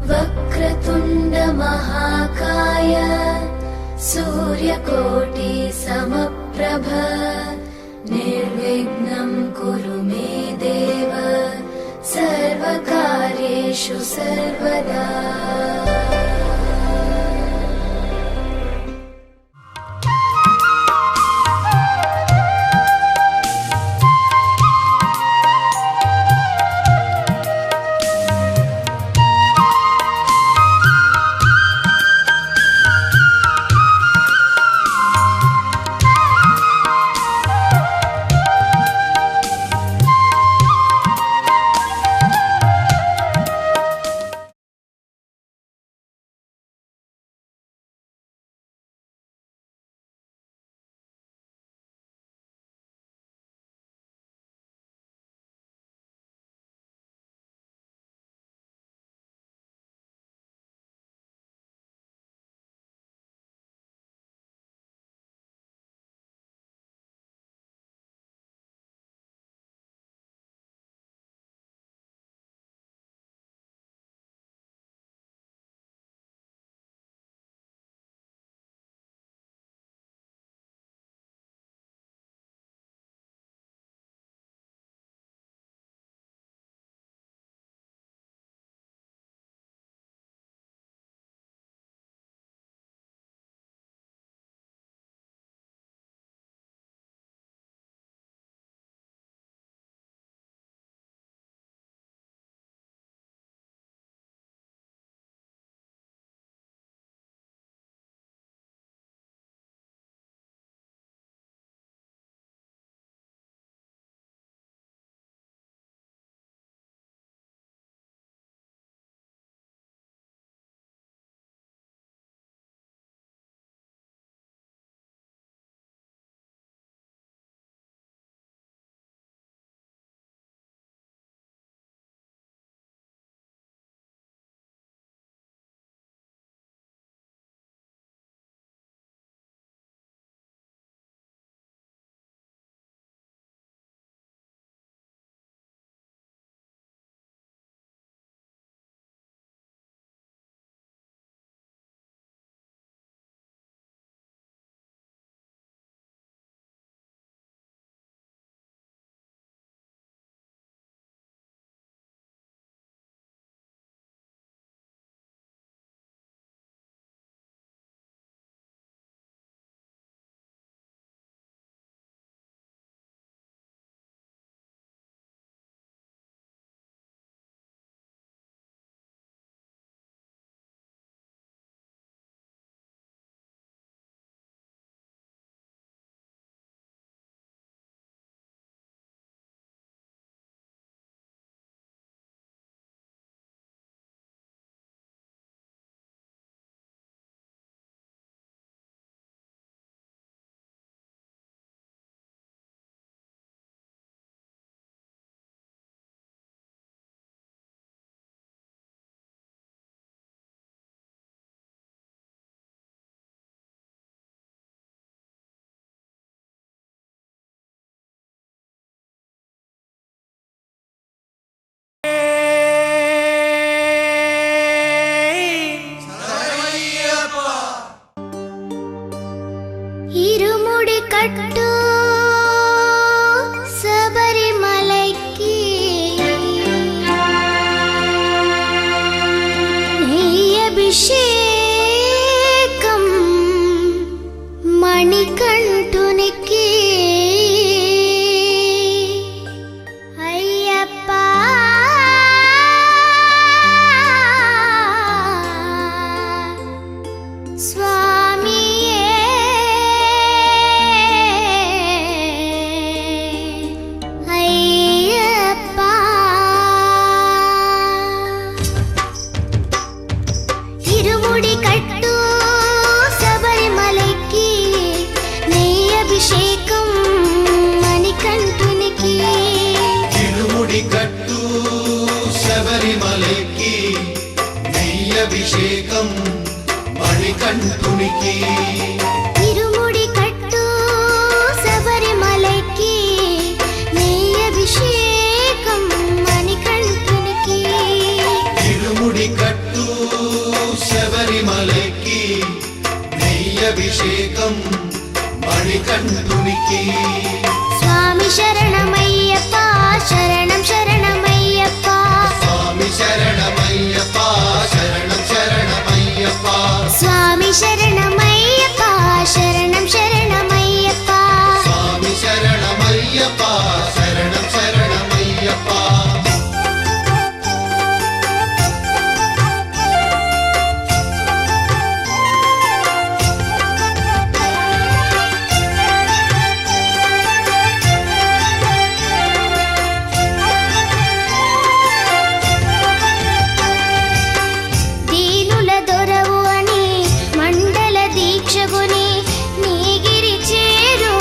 वक्रतुण्ड महाकाय सूर्यकोटि समप्रभ निर्विघ्नं कुरु मे देव सर्वकार्येषु सर्वदा। கட்டு சபரிமலைக்கு நெய் அபிஷேகம் மணிகண்டனுக்கு ஐயப்பா అభిషేకం మణికంఠునికి ఇరుముడి కట్టు శబరిమలైకి నెయ్యి అభిషేకం మణికంఠునికి ఇరుముడి కట్టు అభిషేకం మణికంఠునికి. స్వామి శరణమయ్యప్ప శరణం శరణమయ్యప్ప స్వామి శరణమయ్యప్ప శరణం శరణమయ్యప్ప. స్వామి శరణమయ్యప్ప శరణం శరణమయ్యప్ప స్వామి శరణమయ్యప్ప శరణం శరణమయ్యప్ప. దీనుల దొరవు అని మండల దీక్షగుని నీగిరి చేరు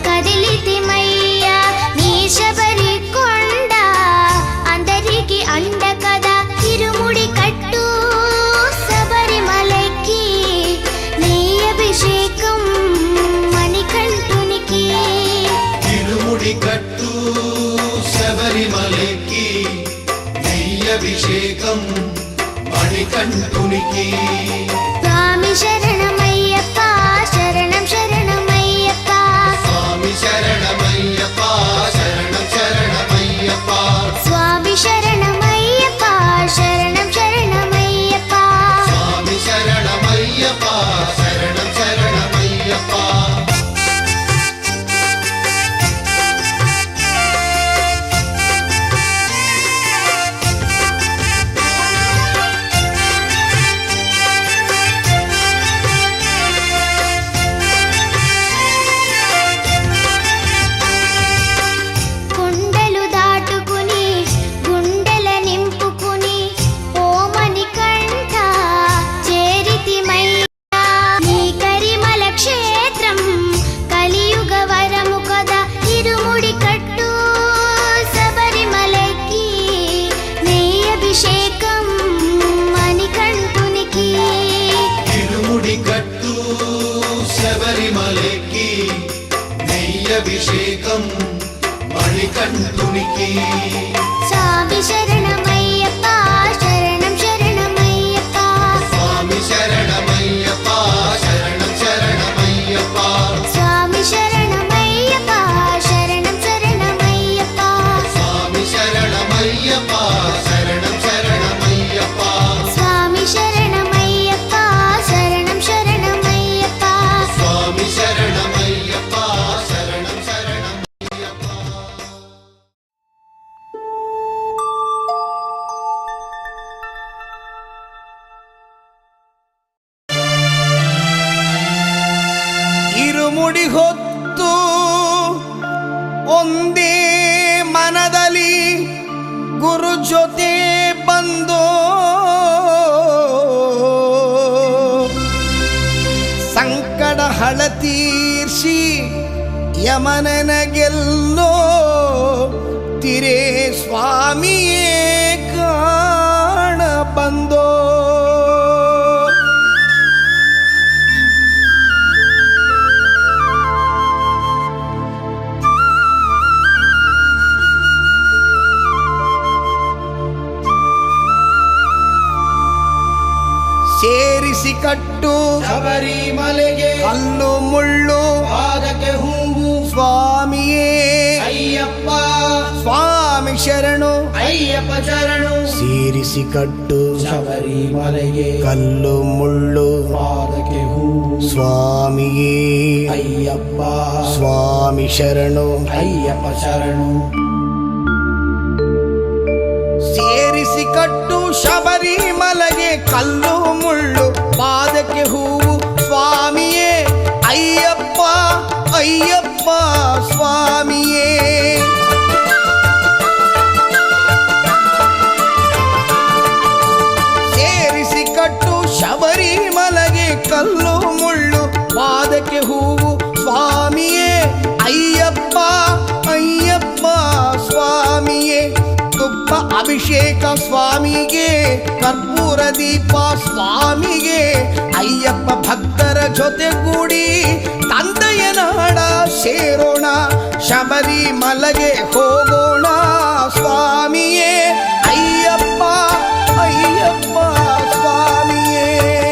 కదిలితిమయ్యా నీ శబరి కొండ అందరికి అండ కదా ఇరుముడి కట్టు శబరిమలకి నీ అభిషేకం మణికంఠునికి. ఇరుముడి కట్టు శబరిమలకి నెయ్యభిషేకం మణికంఠునికి. స్వామి శరణమయ్యప్ప శరణం శరణమయ్యప్ప స్వామి శరణమయ్యప్ప శరణం శరణమయ్యప్ప. స్వామి శరణమయ్యప్ప శరణం శరణమయ్యప్ప స్వామి శరణమయ్యప్ప శరణం శరణమయ్యప్ప. కొండలు దాటుకుని గుండెల నింపుకుని ఓమని కంఠ చేరితిమయ్యా నీ కరిమల క్షేత్రం కలియుగ వరము కదా ఇరుముడి కట్టు శబరిమలకి నీ అభిషేకం మణికంఠునికి. ఇరుముడి కట్టు శబరిమలకి నెయ్యభిషేకం మణికంఠునికి. స్వామి శరణమయ్యప్ప శరణం శరణమయ్యప్ప స్వామి శరణమయ్యప్ప శరణం శరణమయ్యప్ప. స్వామి శరణమయ్యప్ప శరణం శరణమయ్యప్ప స్వామి శరణమయ్యప్ప శరణం శరణమయ్యప్ప. స్వామి శరణమయ్యప్ప శరణం శరణమయ్యప్ప స్వామి శరణమయ్యప్ప శరణం శరణమయ్యప్ప. ಇರುಮುಡಿ ಹೊತ್ತು ಒಂದೇ ಮನದಲ್ಲಿ ಗುರು ಜೊತೆ ಬಂದು ಸಂಕಟ ಹಳ ತೀರ್ಸಿ ಯಮನನ ಗೆಲ್ಲೋ ತಿರೇ ಸ್ವಾಮಿಯೇ ಕಾಣ ಬಂದೋ. ಸೇರಿಸಿ ಕಟ್ಟು ಶಬರಿಮಲೆಗೆ ಕಲ್ಲು ಮುಳ್ಳು ಪಾದಕ್ಕೆ ಹೂವು ಸ್ವಾಮಿಯೇ ಅಯ್ಯಪ್ಪ ಸ್ವಾಮಿ ಶರಣು ಅಯ್ಯಪ್ಪ ಶರಣು. ಸೇರಿಸಿ ಕಟ್ಟು ಶಬರಿಮಲೆಗೆ ಕಲ್ಲು ಮುಳ್ಳು ಪಾದಕ್ಕೆ ಹೂವು ಸ್ವಾಮಿಯೇ ಅಯ್ಯಪ್ಪ ಸ್ವಾಮಿ ಶರಣು ಅಯ್ಯಪ್ಪ ಶರಣು. ಸೇರಿಸಿ ಕಟ್ಟು ಶಬರಿಮಲೆಗೆ ಕಲ್ಲು ಮುಳ್ಳು ಪಾದಕ್ಕೆ ಹೂವು ಸ್ವಾಮಿಯೇ ಅಯ್ಯಪ್ಪ ಅಯ್ಯಪ್ಪ ಸ್ವಾಮಿಯೇ. ಸೇರಿಸಿ ಕಟ್ಟು ಶಬರಿಮಲೆಗೆ ಕಲ್ಲು ಮುಳ್ಳು ಪಾದಕ್ಕೆ ಹೂವು ಸ್ವಾಮಿಯೇ ಅಯ್ಯಪ್ಪ ಅಯ್ಯಪ್ಪ ಸ್ವಾಮಿಯೇ. ತುಪ್ಪ ಅಭಿಷೇಕ ಸ್ವಾಮಿಗೆ ಕರ್ಪೂರ ದೀಪ ಸ್ವಾಮಿಗೆ ಅಯ್ಯಪ್ಪ ಭಕ್ತರ ಜೊತೆಗೂಡಿ ತಂದೆಯ ನಾಡ ಸೇರೋಣ ಶಬರಿಮಲೆಗೆ ಹೋಗೋಣ ಸ್ವಾಮಿಯೇ ಅಯ್ಯಪ್ಪ ಅಯ್ಯಪ್ಪ ಸ್ವಾಮಿಯೇ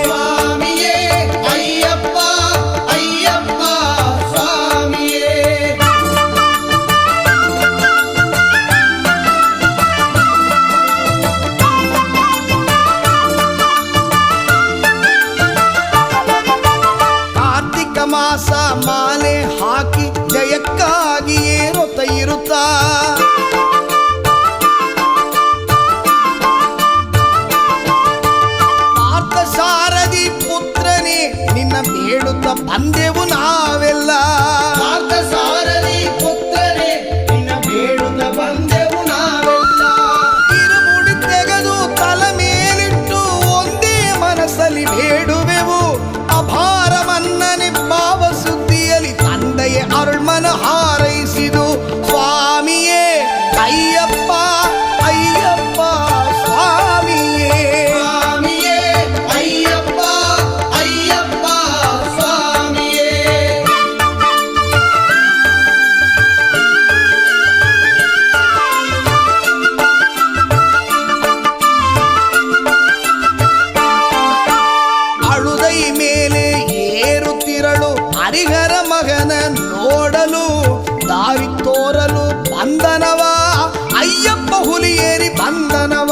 ಸ್ವಾಮಿಯೇ ಅಯ್ಯಪ್ಪ ಬೇಡುತ್ತ ಬಂದೆವು ನಾವೆಲ್ಲ. ಪಾರ್ಥ ಸಾರಥಿ ಪುತ್ರನೇ ನಿನ್ನ ಬೇಡುತ್ತ ಬಂದೆವು ನಾವೆಲ್ಲ. ಇರುಮುಡಿ ತೆಗೆದು ತಲೆ ಮೇಲಿಟ್ಟು ಒಂದೇ ಮನಸ್ಸಲ್ಲಿ ಬೇಡುವೆವು. ಅಪಾರ ಮನ್ನನೆ ಭಾವ ಸುದ್ದಿಯಲ್ಲಿ ತಂದೆಯ ಅರುಳ್ಮನ ಹಾರೈಸಿದು. ಸ್ವಾಮಿಯೇ ಅಯ್ಯಪ್ಪ ಅಯ್ಯಪ್ಪ ಸ್ವಾಮಿಯೇ. ಸ್ವಾಮಿಯೇ ಅಯ್ಯಪ್ಪ ಅಯ್ಯಪ್ಪ ಸ್ವಾಮಿಯೇ. ಅಳುದೈ ಮೇಲೆ ಏರುತ್ತಿರಳು ಹರಿಹರ ಮಗನ ನೋಡಲು. ದಾರಿ ತೋರಲು ಬಂದನವ ಅಯ್ಯಪ್ಪ ಹುಲಿಯೇರಿ ಬಂದನವ.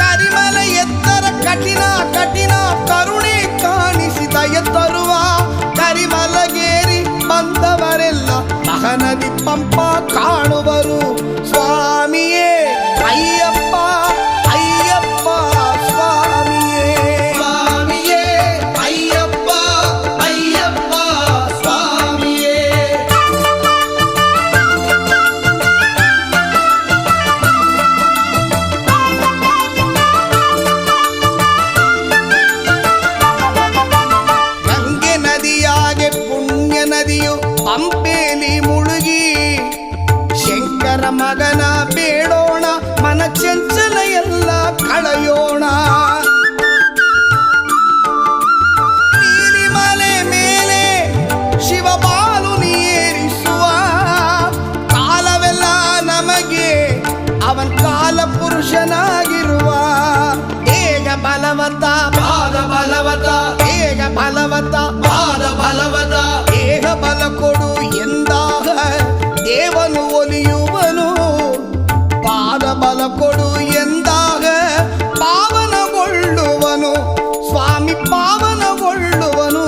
ಕರಿಮಲ ಎತ್ತರ ಕಠಿಣ ಕಠಿಣ ಕರುಣೆ ಕಾಣಿಸಿದ ಎತ್ತರುವ. ಕರಿಮಲಗೇರಿ ಬಂದವರೆಲ್ಲ ಮಹನದಿ ಪಂಪ ಕಾಣುವರು. ಸ್ವಾಮಿಯೇ ಅಯ್ಯಪ್ಪ ಅಯ್ಯಪ್ಪ ಸ್ವಾಮಿಯೇ. ಸ್ವಾಮಿಯೇ ಅಯ್ಯಪ್ಪ ಅಯ್ಯಪ್ಪ ಸ್ವಾಮಿಯೇ. ಗಂಗೆ ನದಿಯಾಗೆ ಪುಣ್ಯ ನದಿಯು ಪಂಪೇಲಿ ಮುಳುಗಿ. ಶಂಕರ ಮಗನ ಬೇಡೋಣ ಮನ ಚಂಚಲ ಎಲ್ಲ ಕಳೆಯೋಣ. ನೀಲಿಮಲೆ ಮೇಲೆ ಶಿವಬಾಲು ನೀರಿಸುವ. ಕಾಲವೆಲ್ಲ ನಮಗೆ ಅವನ್ ಕಾಲ ಪುರುಷನಾಗಿರುವ. ಏಗ ಬಲವತ ಪಾದ ಬಲವತ ಏಗ ಬಲವತ ಪಾದ ಬಲವತ. ದೇಹ ಬಲ ಕೊಡು ಎಂದಾಗ ದೇವನು ಒಲಿಯುವನು. ಪಾದ ಬಲ ಕೊಡು ಎಂದಾಗ ಪಾವನಗೊಳ್ಳುವನು. ಸ್ವಾಮಿ ಪಾವನಗೊಳ್ಳುವನು.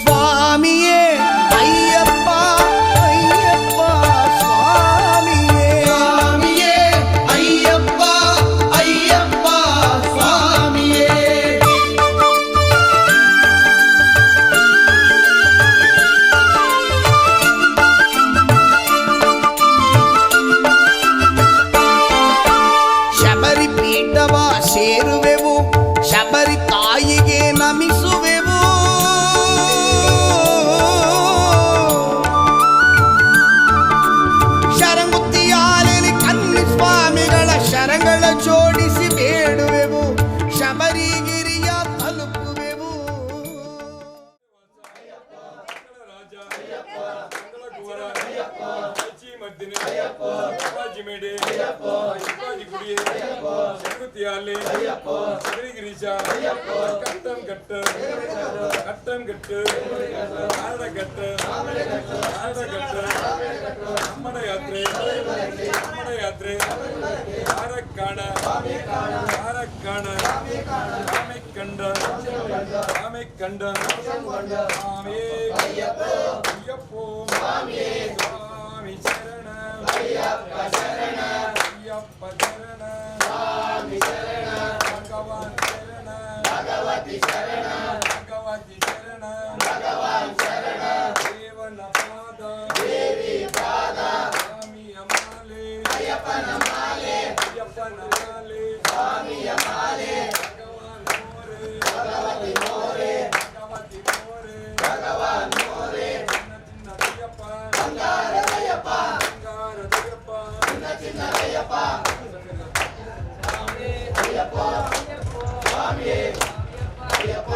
ಸ್ವಾಮಿಯೇ ಅಯ್ಯಪ್ಪ ಅಯ್ಯಪ್ಪ ಸ್ವಾಮಿಯೇ. ಸ್ವಾಮಿಯೇ ಅಯ್ಯಪ್ಪ ಅಯ್ಯಪ್ಪ ಸ್ವಾಮಿಯೇ. ಶಬರಿ ಪೀಠವ ಸೇರುವೆವು. ಶಬರಿ ತಾಯಿಗೆ ನಮಿಸುವೆವು. ಶರಂಗುತ್ತಿಯಾಲೆಲಿ ಕನ್ನಿ ಸ್ವಾಮಿಗಳ ಶರಗಳ ಜೋಡಿಸಿ ಬೇಡುವೆವು. ಶಬರಿಗಿರಿಯ ತಲುಪುವೆವು. ಅಮ್ಮನ ಯಾತ್ರೆ ಆರಕ್ಕಾಣ ಕಂಡ ಸ್ವಾಮಿಯೇ ಅಯ್ಯಪ್ಪೋ ಸ್ವಾಮಿ ಶರಣ ಅಯ್ಯಪ್ಪ ಶರಣ ಸ್ವಾಮಿ ಶರಣ ಭಗವಾನ್ ಶರಣ ಭಗವತಿ ಶರಣ ಭಗವಾನ್ ಶರಣ ದೇವನ ಪಾದ ದೇವಿ ಪಾದ ಸ್ವಾಮಿಯ ಮಾಲೆ ಅಯ್ಯಪ್ಪನ ಮಾಲೆ ಸ್ವಾಮಿಯ ಮಾಲೆ ಭಗವಾನ್ ಮೋರೆ ಭಗವಾನ್ ಮೋರೆ ಚಿನ್ನ ದಯ್ಯಪ್ಪ ಬಂಗಾರ ದಯ್ಯಪ್ಪ ಚಿನ್ನ ದಯ್ಯಪ್ಪ ಸ್ವಾಮಿಯೇ ಅಯ್ಯಪ್ಪ ಸ್ವಾಮಿಯೇ ಅಯ್ಯಪ್ಪ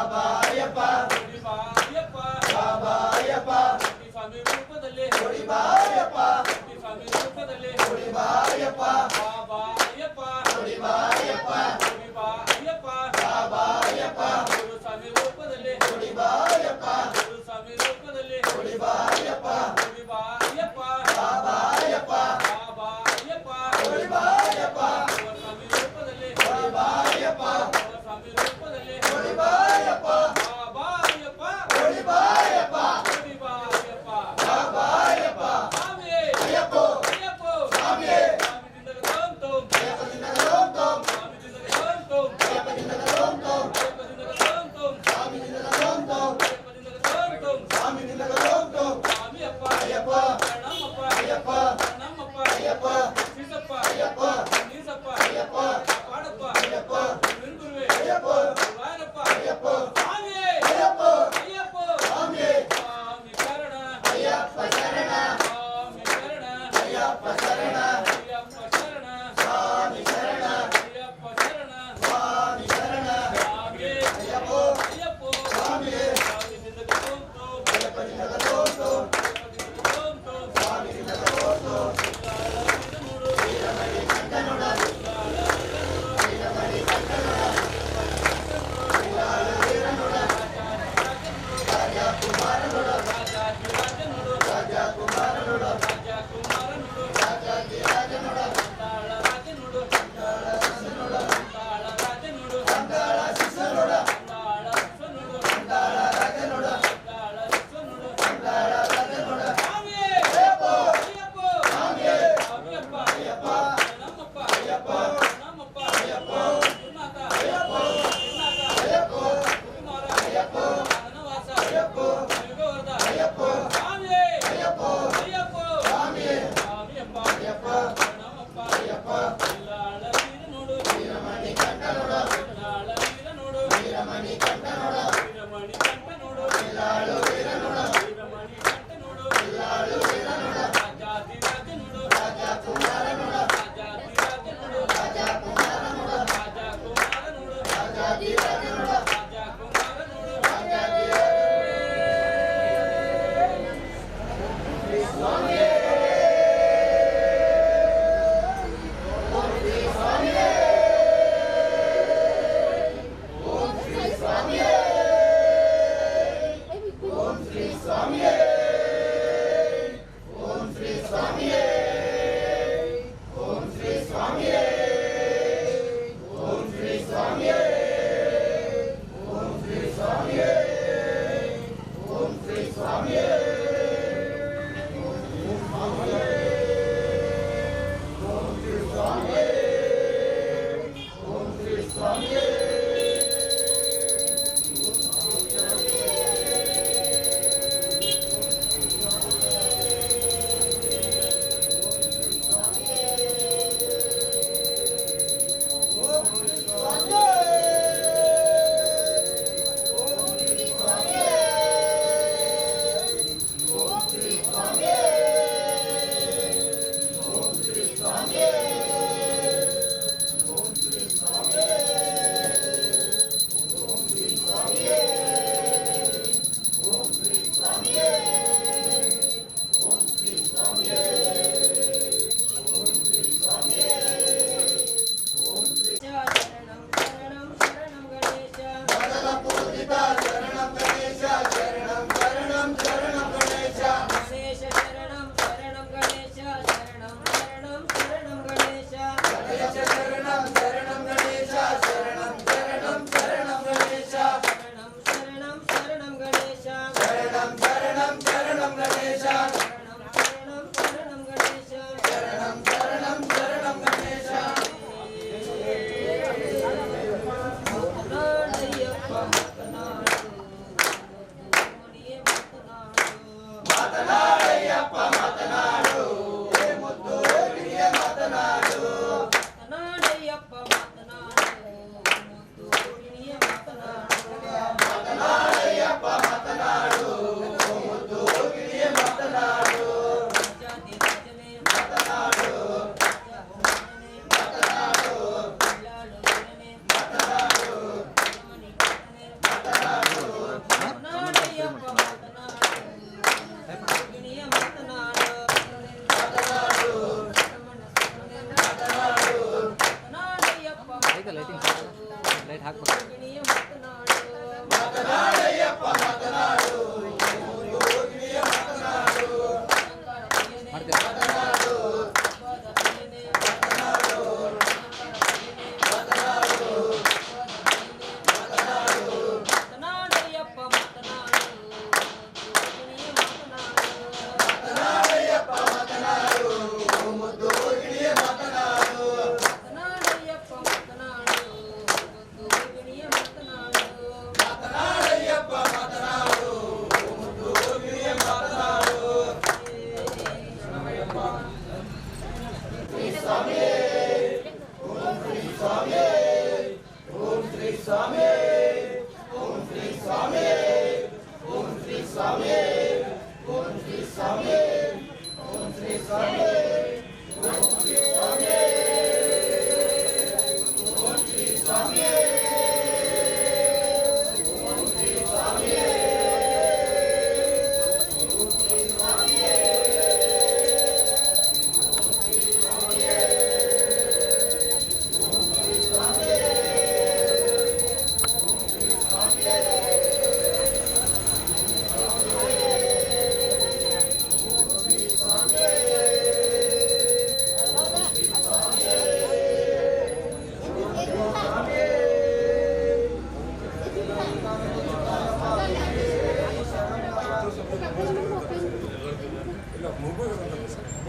ಬಾಬಾ ಅಯ್ಯಪ್ಪ ಓಡಿ ಬಾ ಅಯ್ಯಪ್ಪ ಬಾಬಾ ಅಯ್ಯಪ್ಪ ಈ ಸ್ವಾಮಿ ರೂಪದಲ್ಲಿ ಓಡಿ ಬಾ ಅಯ್ಯಪ್ಪ ಈ ಸ್ವಾಮಿ ರೂಪದಲ್ಲಿ ಓಡಿ ಬಾ ಅಯ್ಯಪ್ಪ ಬಾಬಾ ಅಯ್ಯಪ್ಪ ಓಡಿ ಬಾ ಅಯ್ಯಪ್ಪ ಓಡಿ ಬಾ ಅಯ್ಯಪ್ಪ ಬಾಬಾ ಅಯ್ಯಪ್ಪ ಗುರು ಸ್ವಾಮಿ ರೂಪದಲ್ಲಿ ಓಡಿ ಬಾ ಅಯ್ಯಪ್ಪ ಗುರು ಸ್ವಾಮಿ ರೂಪದಲ್ಲಿ ಓಡಿ ಬಾ ಅಯ್ಯಪ್ಪ ಓಡಿ ಬಾ ಅಯ್ಯಪ್ಪ ಬಾಬಾ ಅಯ್ಯಪ್ಪ ಬಾಬಾ ಅಯ್ಯಪ್ಪ ಓಡಿ ಬಾ ಅಯ್ಯಪ್ಪ ಗುರು ಸ್ವಾಮಿ ರೂಪದಲ್ಲಿ ಓಡಿ ಬಾ ಅಯ್ಯಪ್ಪ ಗುರು ಸ್ವಾಮಿ ರೂಪದಲ್ಲಿ ಓಡಿ ಬಾ ಅಯ್ಯಪ್ಪ ಬಾಬಾ ಅಯ್ಯಪ್ಪ ಓಡಿ ಬಾ ಅಯ್ಯಪ್ಪ ಓಡಿ ಬಾ ಅಯ್ಯಪ್ಪ ಬಾಬಾ ಅಯ್ಯಪ್ಪ ಸ್ವಾಮಿಯೇ ಅಯ್ಯಪ್ಪ ಅಯ್ಯಪ್ಪ ಸ್ವಾಮಿಯೇ ಸ್ವಾಮಿ ದಿಂದಗ ತೋಂ ತೋಂ ಅಯ್ಯಪ್ಪ ದಿಂದಗ ತೋಂ ತೋಂ ಸ್ವಾಮಿ ದಿಂದಗ ತೋಂ ತೋಂ ಅಯ್ಯಪ್ಪ ದಿಂದಗ ತೋಂ ತೋಂ ಅಯ್ಯಪ್ಪ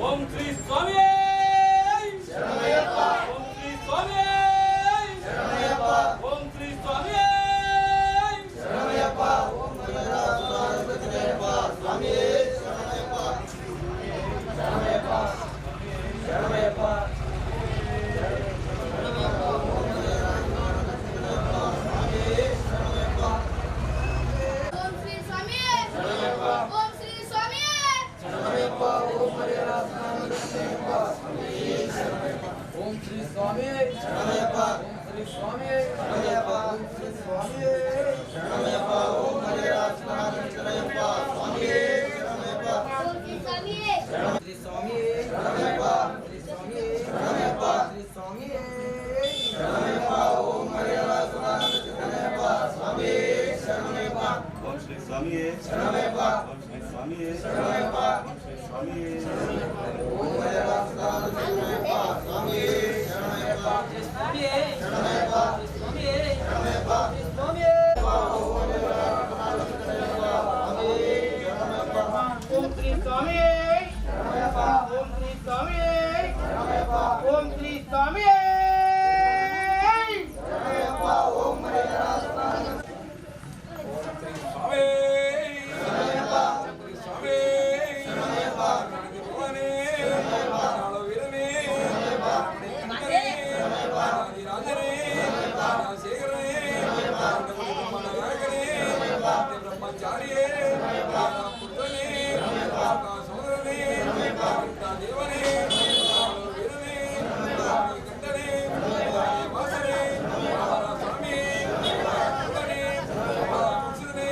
ಓಂ ಶ್ರೀ ಸ್ವಾಮಿ ಶರಣಮಯ್ಯಪ್ಪ. ಓಂ ಶ್ರೀ ಸ್ವಾಮಿ ಶರಣಮಯ್ಯಪ್ಪ. ಓಂ ಶ್ರೀ ಸ್ವಾಮಿ ಶರಣಮಯ್ಯಪ್ಪ. ಓಂ ಶರಣಮಯ್ಯಪ್ಪ. ಸ್ವಾಮಿ ಶರಣಮಯ್ಯಪ್ಪ. ಶರಣಮಯ್ಯಪ್ಪ. ಶರಣಮಯ್ಯಪ್ಪ. ಓಂ ಶ್ರೀ ಸ್ವಾಮಿ ಓಂ ಶ್ರೀ ಸ್ವಾಮಿ ಓಂ ಶ್ರೀ ಸ್ವಾಮಿ ಶರಣಮಯ್ಯಪ್ಪ. ಓಂ ಶ್ರೀ ಸ್ವಾಮಿ ಶರಣಮಯ್ಯಪ್ಪ. ಓಂ ಶ್ರೀ ಸ್ವಾಮಿ ಶರಣಮಯ್ಯಪ್ಪ. ಓಂ ಮರಿಯಾತ್ಮನಾಥ ಶರಣಮಯ್ಯಪ್ಪ. ಸ್ವಾಮಿ ಶರಣಮಯ್ಯಪ್ಪ. ಓಂ ಶ್ರೀ ಸ್ವಾಮಿ ಶ್ರೀ ಸ್ವಾಮಿ ಶರಣಮಯ್ಯಪ್ಪ. ಶ್ರೀ ಸ್ವಾಮಿ ಶರಣಮಯ್ಯಪ್ಪ. ಶ್ರೀ ಸ್ವಾಮಿ ಶರಣಮಯ್ಯಪ್ಪ. ಓಂ ಮರಿಯಾತ್ಮನಾಥ ಶರಣಮಯ್ಯಪ್ಪ. ಸ್ವಾಮಿ ಶರಣಮಯ್ಯಪ್ಪ. ಓಂ ಶ್ರೀ ಸ್ವಾಮಿಯೇ ಶರಣಮಯ್ಯಪ್ಪ. ಓಂ ಶ್ರೀ ಸ್ವಾಮಿಯೇ ಶರಣಮಯ್ಯಪ್ಪ. ಓಂ ಶ್ರೀ ಸ್ವಾಮಿಯೇ ಓಂ ಮರಿಯಾತ್ಮನಾಥ ಶರಣಮಯ್ಯಪ್ಪ. ಸ್ವಾಮಿ ಶರಣಮಯ್ಯಪ್ಪ. ಶರಣಮಯ್ಯಪ್ಪ. ಶರಣಮಯ್ಯಪ್ಪ. ಓಂ ಶ್ರೀ ಸ್ವಾಮಿ ಓಂ ಶ್ರೀ ಸ್ವಾಮಿ ಓಂ ಶ್ರೀ ಸ್ವಾಮಿ ಸ್ವಾಮಿ ಸ್ವಾಮಿ ನನಗೆ ಭಗವಾನೇ ನಾಳು ವೀರನೇ ರಾಜನೇ ಶೇಖರನೇ ನಾಯಕನೇ ಬ್ರಹ್ಮಚಾರಿಯೇ ಪುತ್ರನೇ ಸೋದರನೇ ದೇವನೇ ವೀರನೇ ಗಂಡನೇ ವಾಸನೇ ಸ್ವಾಮಿ ಪುತ್ರನೇ ಪುರುಷನೇ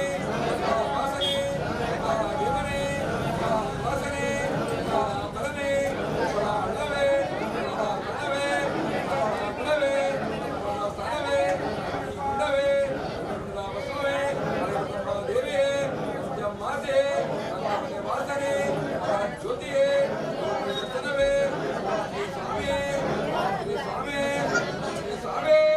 ವಾಸನೆ ದೇವನೇ ವಾಸನೆ ಬಲನೆ ಅಳ್ಳವೇ ಕಣವೇ ಕುಳವೇ ಸ್ಥಳವೇ ಗುಂಡವೇ ಬಸವೇ ದೇವಿಯೇ ಮಾತೆ ವಾಸನೆ ಜ್ಯೋತಿಯೇ ದರ್ಶನವೇ ಸ್ವಾಮಿಯೇ ಸ್ವಾಮಿ ಸ್ವಾಮಿ ಶರಣಪ್ಪ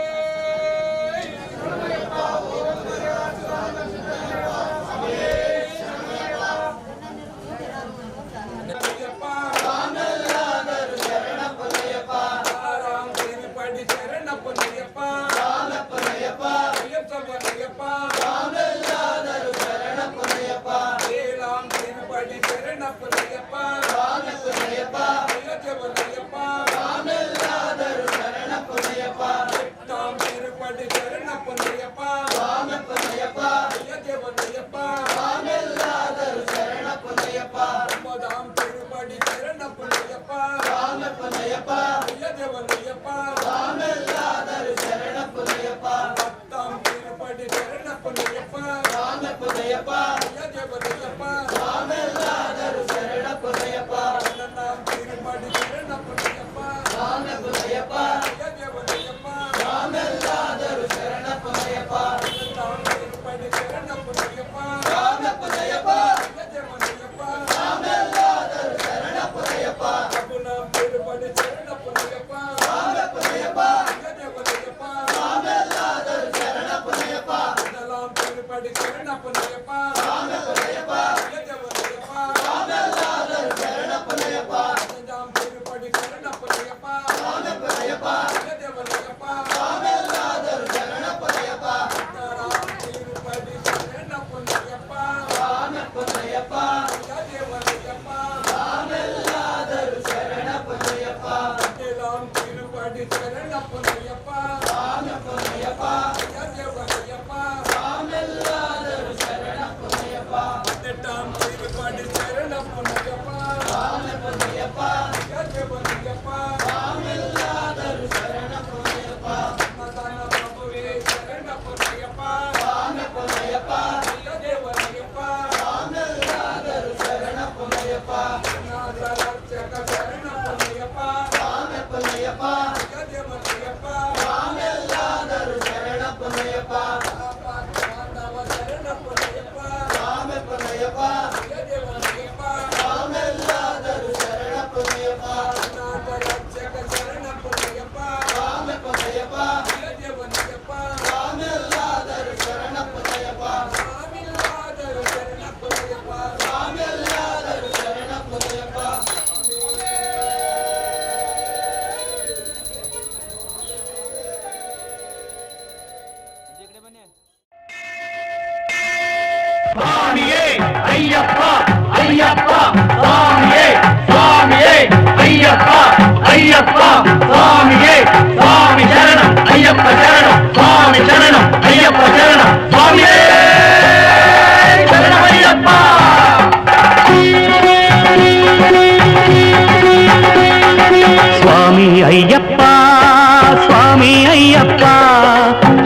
ಸ್ವಾಮಿಯೇ ಅಯ್ಯಪ್ಪ ಅಯ್ಯಪ್ಪ ಸ್ವಾಮಿಯೇ ಸ್ವಾಮಿಯೇ ಅಯ್ಯಪ್ಪ ಅಯ್ಯಪ್ಪ ಸ್ವಾಮಿಯೇ ಸ್ವಾಮಿ ಶರಣ ಅಯ್ಯಪ್ಪ ಶರಣ ಸ್ವಾಮಿ ಶರಣ ಅಯ್ಯಪ್ಪ ಶರಣ ಸ್ವಾಮಿಯೇ ಶರಣಮಯ್ಯಪ್ಪ. ಸ್ವಾಮಿ ಅಯ್ಯಪ್ಪ ಸ್ವಾಮಿ ಅಯ್ಯಪ್ಪ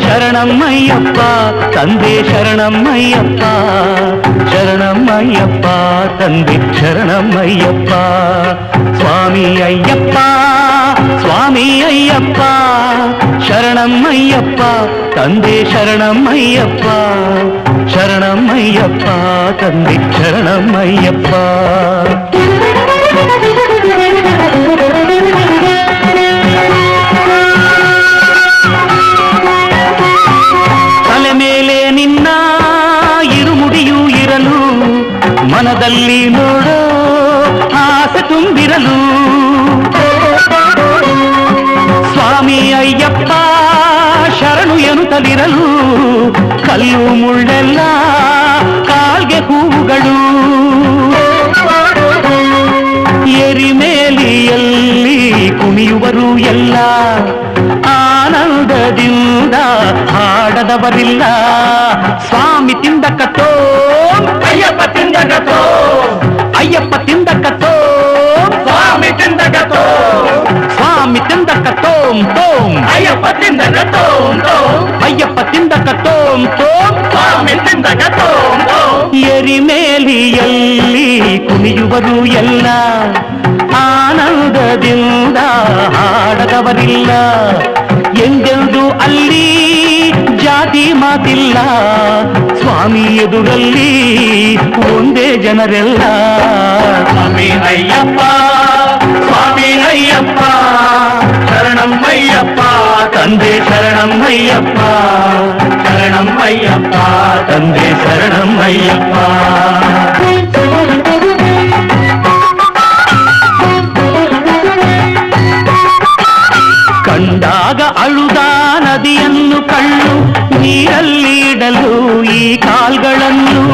ಶರಣಮ್ಮಯ್ಯಪ್ಪ ತಂದೆ ಶರಣಮ್ಮಯ್ಯಪ್ಪ ಶರಣಮ್ಮಯ್ಯಪ್ಪ ತಂದೆ ಶರಣಮ್ಮಯ್ಯಪ್ಪ ಸ್ವಾಮಿ ಅಯ್ಯಪ್ಪ ಸ್ವಾಮಿ ಅಯ್ಯಪ್ಪ ಶರಣಮ್ಮಯ್ಯಪ್ಪ ತಂದೆ ಶರಣಮ್ಮಯ್ಯಪ್ಪ ಶರಣಮ್ಮಯ್ಯಪ್ಪ ತಂದೆ ಶರಣಮ್ಮಯ್ಯಪ್ಪ. ತಲೆ ಮೇಲೆ ನಿನ್ನ ಇರುಮುಡಿಯೂ ಇರಲು ಮನದಲ್ಲಿ ನೋಡೋ ಆಸೆ ತುಂಬಿರಲು ಸ್ವಾಮಿ ಅಯ್ಯಪ್ಪ ಶರಣು ಎನ್ನುತ್ತಲಿರಲು ಕಲ್ಲು ಮುಳ್ಳೆಲ್ಲ ಕಾಲ್ಗೆ ಹೂವುಗಳು ಎರಿಮೇಲಿಯಲ್ಲಿ ಕುಣಿಯುವರು ಎಲ್ಲ ಆನಂದದಿಂದ ಹಾಡದವರಿಲ್ಲ ಸ್ವಾಮಿ ತಿಂದಕತ್ತೋ ಅಯ್ಯಪ್ಪ ತಿಂದಗತೋ ಅಯ್ಯಪ್ಪ ತಿಂದಕತ್ತೋ ಸ್ವಾಮಿ ತಿಂದಗತೋ ಸ್ವಾಮಿ ತಿಂದಕತ್ತೋಂ ತೋಂ ಅಯ್ಯಪ್ಪ ತಿಂದಗತೋ ಅಯ್ಯಪ್ಪ ತಿಂದಕತ್ತೋಂ ತೋಂ ಸ್ವಾಮಿ ತಿಂದಗತೋ ಎರಿಮೇಲಿಯಲ್ಲಿ ಕುಣಿಯುವರು ಎಲ್ಲ ಆನಂದದಿಂದ ಹಾಡದವರಿಲ್ಲ ಎಂದೆಂದು ಅಲ್ಲಿ ಜಾತಿ ಮಾತಿಲ್ಲ ಸ್ವಾಮಿ ಎದುರಲ್ಲಿ ಒಂದೇ ಜನರೆಲ್ಲ ಸ್ವಾಮಿ ಅಯ್ಯಪ್ಪ ಸ್ವಾಮಿ ಅಯ್ಯಪ್ಪ ಶರಣಮ್ಮಯ್ಯಪ್ಪ ತಂದೆ ಶರಣಮ್ಮಯ್ಯಪ್ಪ ಶರಣಮ್ಮಯ್ಯಪ್ಪ ತಂದೆ ಶರಣಮ್ಮಯ್ಯಪ್ಪ. ಕಂಡಾಗ ಅಳುದ ನದಿಯನ್ನು ಕಳ್ಳು ನೀರಲ್ಲಿ ಇಡಲು ಈ ಕಾಲ್ಗಳನ್ನು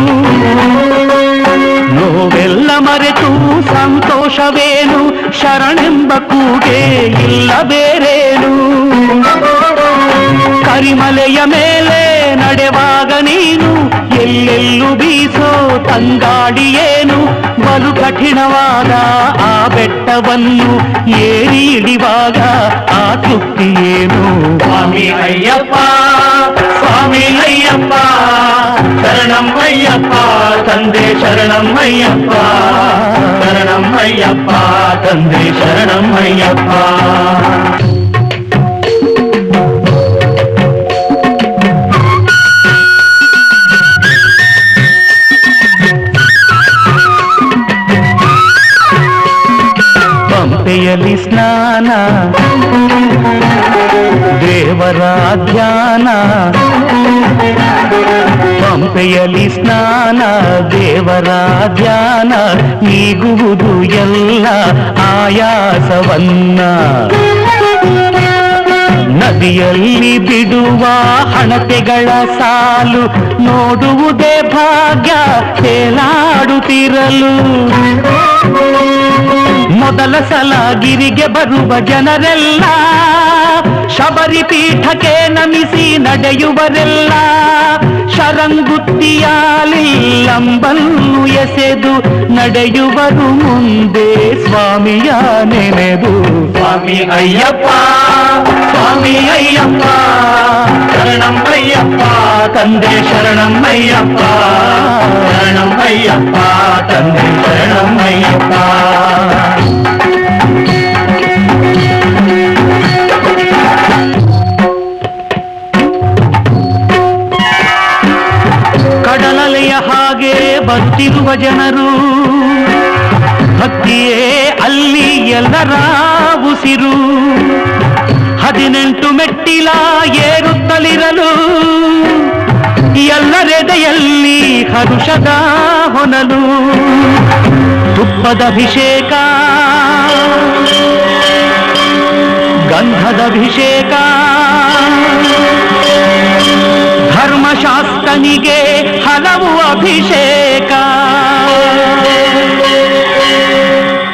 ನೋವೆಲ್ಲ ಮರೆತು ಸಂತೋಷವೇನು ಶರಣೆಂಬ ಕೂಗೆ ಇಲ್ಲ ಬೇರೇನು ಕರಿಮಲೆಯ ಮೇಲೆ ನಡೆವಾಗ ನೀನು ಎಲ್ಲೆಲ್ಲೂ ಬೀಸೋ ತಂಗಾಡಿಯೇನು ಬಲು ಕಠಿಣವಾದ ಆ ಬೆಟ್ಟವನ್ನು ಏರಿ ಇಳಿವಾಗ ಆ ತೃಪ್ತಿಯೇನು ಸ್ವಾಮಿ ಅಯ್ಯಪ್ಪ ಸ್ವಾಮಿ ಅಯ್ಯಪ್ಪ ಶರಣಮ್ಮಯ್ಯಪ್ಪ ತಂದೆ ಶರಣಮ್ಮಯ್ಯಪ್ಪ ಶರಣಮ್ಮಯ್ಯಪ್ಪ ತಂದೆ ಶರಣಮ್ಮಯ್ಯಪ್ಪ. ಪಂಪೆಯಲ್ಲಿ ಸ್ನಾನ ದೇವರ ಧ್ಯಾನ ಪಂಪೆಯಲ್ಲಿ ಸ್ನಾನ ದೇವರ ಧ್ಯಾನ ನೀಗುವುದು ಎಲ್ಲ ಆಯಾಸವನ್ನ ನದಿಯಲ್ಲಿ ಬಿಡುವ ಹಣತೆಗಳ ಸಾಲು ನೋಡುವುದೇ ಭಾಗ್ಯ ತೇಲಾಡುತ್ತಿರಲು ಮೊದಲ ಸಲ ಗಿರಿಗೆ ಬರುವ ಜನರೆಲ್ಲ ಶಬರಿ ಪೀಠಕ್ಕೆ ನಮಿಸಿ ನಡೆಯುವರೆಲ್ಲ ಶರಂಗುತ್ತಿಯಾಲಿ ಲಂಬನ್ನು ಎಸೆದು ನಡೆಯುವರು ಮುಂದೆ ಸ್ವಾಮಿಯ ನೆನೆದು ಸ್ವಾಮಿ ಅಯ್ಯಪ್ಪ ಸ್ವಾಮಿ ಅಯ್ಯಪ್ಪ ಶರಣಮ್ಮಯ್ಯಪ್ಪ ತಂದೆ ಶರಣಮ್ಮಯ್ಯಪ್ಪ ಶರಣಮ್ಮಯ್ಯಪ್ಪ ತಂದೆ ಶರಣಮ್ಮಯ್ಯಪ್ಪ. ಕಡಲಲೆಯ ಹಾಗೆ ಬರುತ್ತಿರುವ ಜನರು ಭಕ್ತಿಯೇ ಅಲ್ಲಿ ಎಲ್ಲರ ಉಸಿರು 18 ಮೆಟ್ಟಿಲ ಏರುತ್ತಲಿರಲು ಎಲ್ಲರೆದೆಯಲ್ಲಿ ಹರುಷದ ಹೊನಲು ತುಪ್ಪದ ಅಭಿಷೇಕ ಗಂಧದ ಅಭಿಷೇಕ ಧರ್ಮಶಾಸ್ತ್ರ ಆತನಿಗೆ ಹಲವು ಅಭಿಷೇಕ.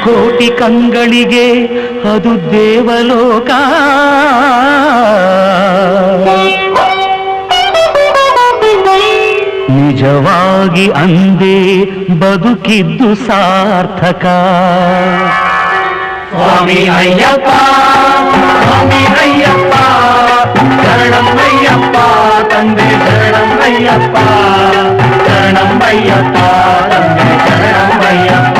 ಕೋಟಿ ಕಂಗಳಿಗೆ ಅದು ದೇವಲೋಕ. ನಿಜವಾಗಿ ಅಂದೇ ಬದುಕಿದ್ದು ಸಾರ್ಥಕ. ಸ್ವಾಮಿ ಅಯ್ಯಪ್ಪ, ಸ್ವಾಮಿ ಅಯ್ಯಪ್ಪ, ಶರಣಮಯ್ಯಪ್ಪ ತಂದೆ ಶರಣಮಯ್ಯಪ್ಪ, ಶರಣಮಯ್ಯಪ್ಪ ತಂದೆ ಶರಣಮಯ್ಯಪ್ಪ.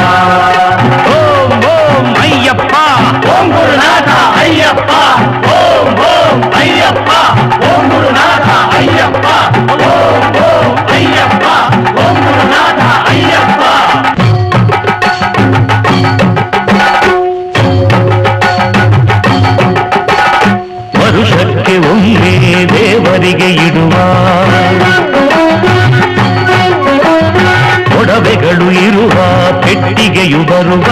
ಓಂ ಓಂ ಅಯ್ಯಪ್ಪ, ಓಂ ಗುರುನಾಥ ಅಯ್ಯಪ್ಪ, ಓಂ ಓಂ ಅಯ್ಯಪ್ಪ, ಓಂ ಗುರುನಾಥ ಅಯ್ಯಪ್ಪ, ಓಂ ಓಂ ಅಯ್ಯಪ್ಪ, ಓಂ ಗುರುನಾಥ ಅಯ್ಯಪ್ಪ. ವರುಷಕ್ಕೆ ಒಮ್ಮೆ ದೇವರಿಗೆ ಇಡುವ ಒಡವೆಗಳು ಇರುವ ಪೆಟ್ಟಿಗೆಯು ಬರುವ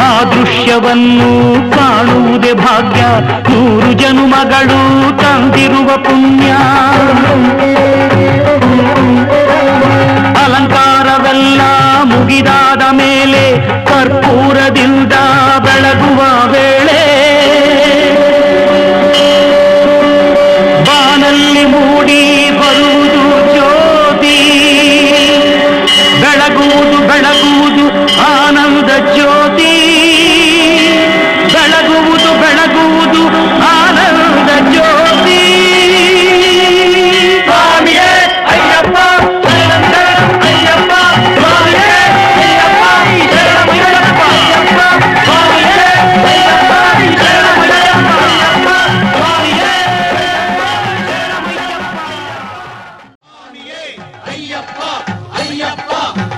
ಆ ದೃಶ್ಯವನ್ನು ಕಾಣುವುದೇ ಭಾಗ್ಯ. 100 ಜನುಮಗಳು ತಂದಿರುವ ಪುಣ್ಯ. ಅಲಂಕಾರವೆಲ್ಲ ಮುಗಿದಾದ ಮೇಲೆ ಕರ್ಪೂರದಿಂದ ಬೆಳಗುವ ವೇಳೆ ಬಾನಲ್ಲಿ ಮೂಡಿ ಬರುವುದು ಜ್ಯೋತಿ. ಬೆಳಗುವುದು ಬೆಳಗುವುದು ಆನಂದ ಜ್ಯೋತಿ. ಬೆಳಗುವುದು ಬೆಳಗುವುದು ಆನಂದ ಜ್ಯೋತಿ. ಸ್ವಾಮಿಯೇ ಅಯ್ಯಪ್ಪ, ಅಯ್ಯಪ್ಪ, ಸ್ವಾಮಿಯೇ ಅಯ್ಯಪ್ಪ, ಶರಣಮಯ್ಯಪ್ಪ, ಅಯ್ಯಪ್ಪ, ಸ್ವಾಮಿಯೇ ಅಯ್ಯಪ್ಪ, ಶರಣಮಯ್ಯಪ್ಪ, ಅಯ್ಯಪ್ಪ, ಸ್ವಾಮಿಯೇ ಅಯ್ಯಪ್ಪ ಅಯ್ಯಪ್ಪ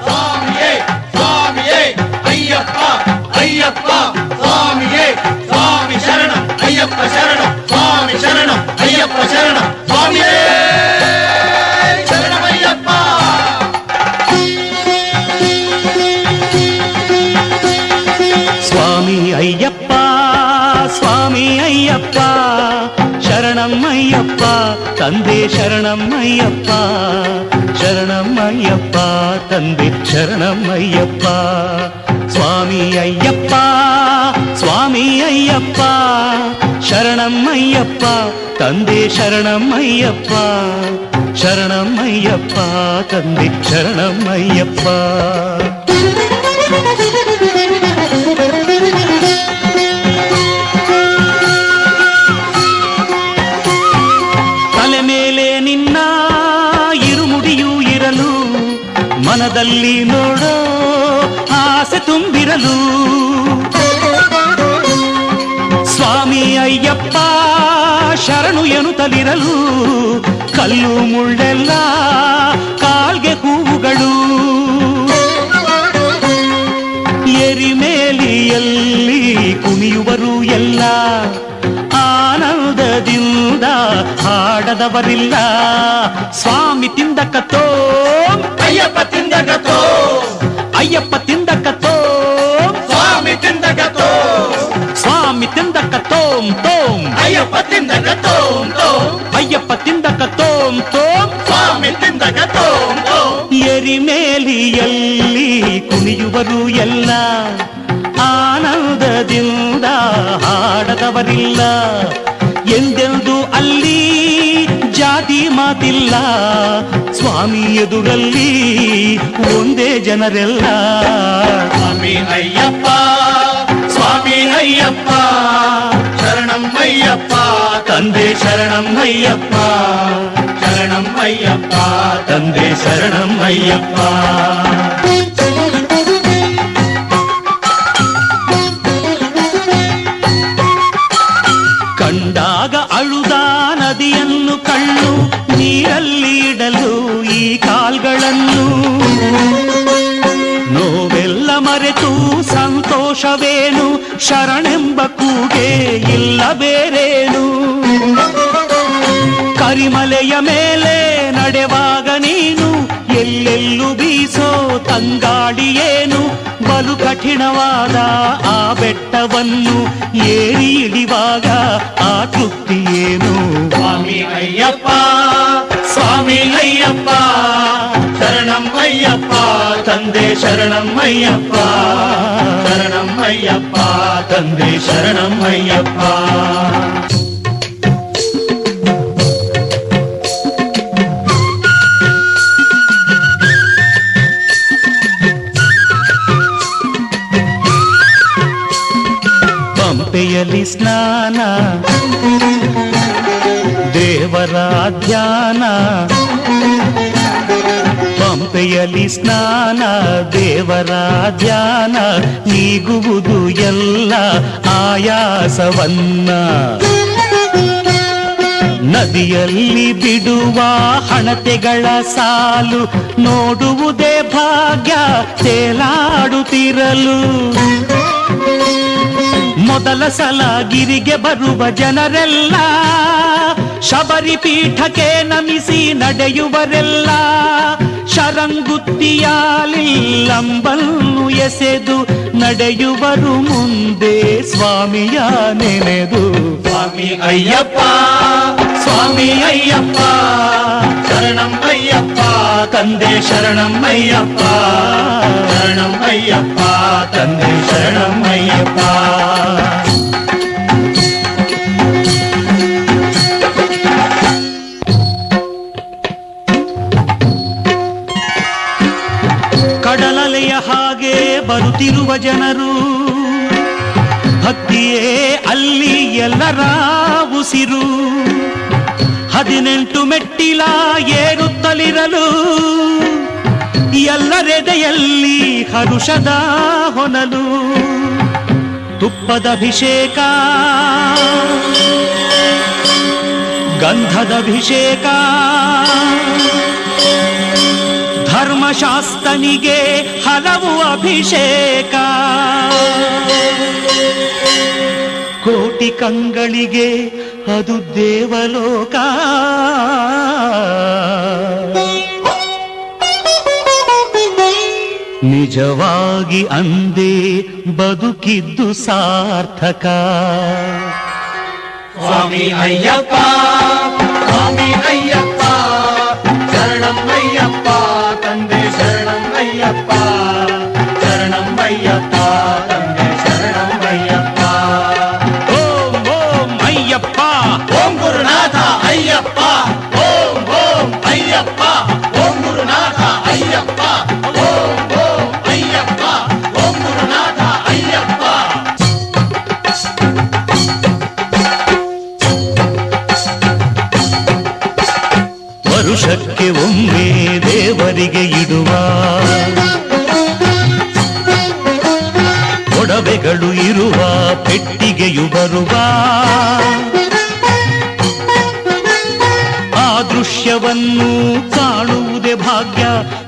ಸ್ವಾಮಿಯೇ ಸ್ವಾಮಿಯೇ ಅಯ್ಯಪ್ಪ ಅಯ್ಯಪ್ಪ ಸ್ವಾಮಿಯೇ ಸ್ವಾಮಿ ಶರಣ ಅಯ್ಯಪ್ಪ ಶರಣ ಸ್ವಾಮಿ ಶರಣ ಅಯ್ಯಪ್ಪ ಶರಣ ಸ್ವಾಮಿಯೇ ಶರಣಮಯ್ಯಪ್ಪ. ಸ್ವಾಮಿ ಅಯ್ಯಪ್ಪ, ಸ್ವಾಮಿ ಅಯ್ಯಪ್ಪ, ಶರಣಮಯ್ಯಪ್ಪ ತಂದೆ ಶರಣಮಯ್ಯಪ್ಪ, ಶರಣಮಯ್ಯಪ್ಪ ತಂದೆ ಶರಣಮಯ್ಯಪ್ಪ. ಸ್ವಾಮಿ ಅಯ್ಯಪ್ಪ, ಸ್ವಾಮಿ ಅಯ್ಯಪ್ಪ, ಶರಣಮಯ್ಯಪ್ಪ ತಂದೆ ಶರಣಮಯ್ಯಪ್ಪ, ಶರಣಮಯ್ಯಪ್ಪ ತಂದೆ ಶರಣಮಯ್ಯಪ್ಪ. ತಲೆ ಮೇಲೆ ನಿನ್ನ ಇರುಮುಡಿಯೂ ಇರಲು, ಮನದಲ್ಲಿ ನೋಡೋ ಆಸೆ ತುಂಬಿರಲು. ಸ್ವಾಮಿ ಅಯ್ಯಪ್ಪ ಶರಣು ಎನ್ನುತ್ತಲಿರಲು, ಕಲ್ಲು ಮುಳ್ಳೆಲ್ಲ ಕಾಲ್ಗೆ ಹೂವುಗಳು. ಎರಿಮೇಲಿಯಲ್ಲಿ ಕುಣಿಯುವರು ಎಲ್ಲ, ಆನಂದದಿಂದ ಹಾಡದವರಿಲ್ಲ. ಸ್ವಾಮಿ ತಿಂದಕತ್ತೋ ಅಯ್ಯಪ್ಪ ತಿಂದಗತೋ ಅಯ್ಯಪ್ಪ ತಿಂದಕತ್ತೋ ಸ್ವಾಮಿ ತಿಂದಗತೋ ಸ್ವಾಮಿ ತಿಂದಕತ್ತೋಂ ತೋಂ ಅಯ್ಯಪ್ಪ ತಿಂದಗತೋ ಅಯ್ಯಪ್ಪ ತಿಂದಕತ್ತೋಂ ತೋಂ ಸ್ವಾಮಿ ತಿಂದಗತೋ ಎರಿಮೇಲಿಯಲ್ಲಿ ಕುಣಿಯುವರು ಎಲ್ಲ, ಆನಂದದಿಂದ ಹಾಡದವರಿಲ್ಲ. ಎಂದೆಂದು ಅಲ್ಲಿ ಜಾತಿ ಮಾತಿಲ್ಲ, ಸ್ವಾಮಿ ಎದುರಲ್ಲಿ ಒಂದೇ ಜನರೆಲ್ಲ. ಸ್ವಾಮಿ ಅಯ್ಯಪ್ಪ ಸ್ವಾಮಿ ಅಯ್ಯಪ್ಪ ಶರಣಮಯ್ಯಪ್ಪ ತಂದೆ ಶರಣಮಯ್ಯಪ್ಪ, ಶರಣಮಯ್ಯಪ್ಪ ತಂದೆ ಶರಣಮಯ್ಯಪ್ಪ. ಕಂಡಾಗ ಅಳುದ ನದಿಯನ್ನು ಕಣ್ಣು ನೀರಲ್ಲಿ ಇಡಲು ಈ ಕಾಲ್ಗಳನ್ನು, ನೋವೆಲ್ಲ ಮರೆತು ಸಂತೋಷವೇನು, ಶರಣೆಂಬ ಕೂಗೆ ಇಲ್ಲ ಬೇರೇನು. ಕರಿಮಲೆಯ ಮೇಲೆ ನಡೆವಾಗ ನೀನು ಎಲ್ಲೆಲ್ಲೂ ಬೀಸೋ ತಂಗಾಡಿಯೇನು, ಬಲು ಕಠಿಣವಾದ ಆ ಬೆಟ್ಟ ಬೆಟ್ಟವನ್ನು ಏರಿ ಇಳಿವಾಗ ಆ ತೃಪ್ತಿ ಏನು? ಸ್ವಾಮಿ ಅಯ್ಯಪ್ಪ ಸ್ವಾಮಿ ಅಯ್ಯಪ್ಪ ಶರಣಂ ಅಯ್ಯಪ್ಪ ತಂದೆ ಶರಣಂ ಅಯ್ಯಪ್ಪ ಶರಣಂ ಅಯ್ಯಪ್ಪ ತಂದೆ ಶರಣಂ ಅಯ್ಯಪ್ಪ. ಪಂಪೆಯಲ್ಲಿ ಸ್ನಾನ ದೇವರ ಧ್ಯಾನ, ಪಂಪೆಯಲ್ಲಿ ಸ್ನಾನ ದೇವರ ಧ್ಯಾನ, ನೀಗುವುದು ಎಲ್ಲ ಆಯಾಸವನ್ನ. ನದಿಯಲ್ಲಿ ಬಿಡುವ ಹಣತೆಗಳ ಸಾಲು ನೋಡುವುದೇ ಭಾಗ್ಯ ತೇಲಾಡುತ್ತಿರಲು. ಮೊದಲ ಸಲ ಗಿರಿಗೆ ಬರುವ ಜನರೆಲ್ಲ ಶಬರಿ ಪೀಠಕ್ಕೆ ನಮಿಸಿ ನಡೆಯುವರೆಲ್ಲ ಶರಂಗುತ್ತಿಯಾಲಿಲ್ಲಂಬನ್ನು ಎಸೆದು ನಡೆಯುವರು ಮುಂದೆ ಸ್ವಾಮಿಯ ನೆನೆದು. ಸ್ವಾಮಿ ಅಯ್ಯಪ್ಪ ಸ್ವಾಮಿ ಅಯ್ಯಪ್ಪ ಶರಣಂ ಅಯ್ಯಪ್ಪ ತಂದೆ ಶರಣಂ ಅಯ್ಯಪ್ಪ ಶರಣಂ ಅಯ್ಯಪ್ಪ ತಂದೆ ಶರಣಂ ಅಯ್ಯಪ್ಪ. ಕಡಲಲೆಯ ಹಾಗೆ ಬರುತ್ತಿರುವ ಜನರು, ಭಕ್ತಿಯೇ ಅಲ್ಲಿ ಎಲ್ಲರ ಉಸಿರು. 18 ಮೆಟ್ಟಿಲ ಏರುತ್ತಲಿರಲು ಎಲ್ಲರೆದೆಯಲ್ಲಿ ಹರುಷದ ಹೊನಲು. ತುಪ್ಪದ ಅಭಿಷೇಕ ಗಂಧದ ಅಭಿಷೇಕ, ಧರ್ಮಶಾಸ್ತ್ರನಿಗೆ ಹಲವು ಅಭಿಷೇಕ. ಕೋಟಿ ಕಂಗಳಿಗೆ ಅದು ದೇವಲೋಕ. ನಿಜವಾಗಿ ಅಂದೇ ಬದುಕಿದ್ದು ಸಾರ್ಥಕ. ಸ್ವಾಮಿ ಅಯ್ಯಪ್ಪ ಸ್ವಾಮಿ ಅಯ್ಯಪ್ಪ ಶರಣಂ ಅಯ್ಯಪ್ಪ ತಂದೆ ಶರಣಂ ಅಯ್ಯಪ್ಪ ಶರಣಂ ಅಯ್ಯಪ್ಪ ತಂದೆ ಶರಣಂ ಅಯ್ಯಪ್ಪ. ಓಂ ಓಂ ಅಯ್ಯಪ್ಪ, ಓಂ ಗುರುನಾಥ ಅಯ್ಯಪ್ಪ, ಓಂ ಓಂ ಅಯ್ಯಪ್ಪ, ಓಂ ಗುರುನಾಥ ಅಯ್ಯಪ್ಪ, ಓಂ ಓಂ ಅಯ್ಯಪ್ಪ, ಓಂ ಗುರುನಾಥ ಅಯ್ಯಪ್ಪ. ವರುಷಕ್ಕೆ ಒಮ್ಮೆ ದೇವರಿಗೆ ಇಡುವ ಒಡವೆಗಳು ಇರುವ ಪೆಟ್ಟಿಗೆಯು ಬರುವ ಆ ದೃಶ್ಯವನ್ನು ಕಾಣುವುದೇ ಭಾಗ್ಯ.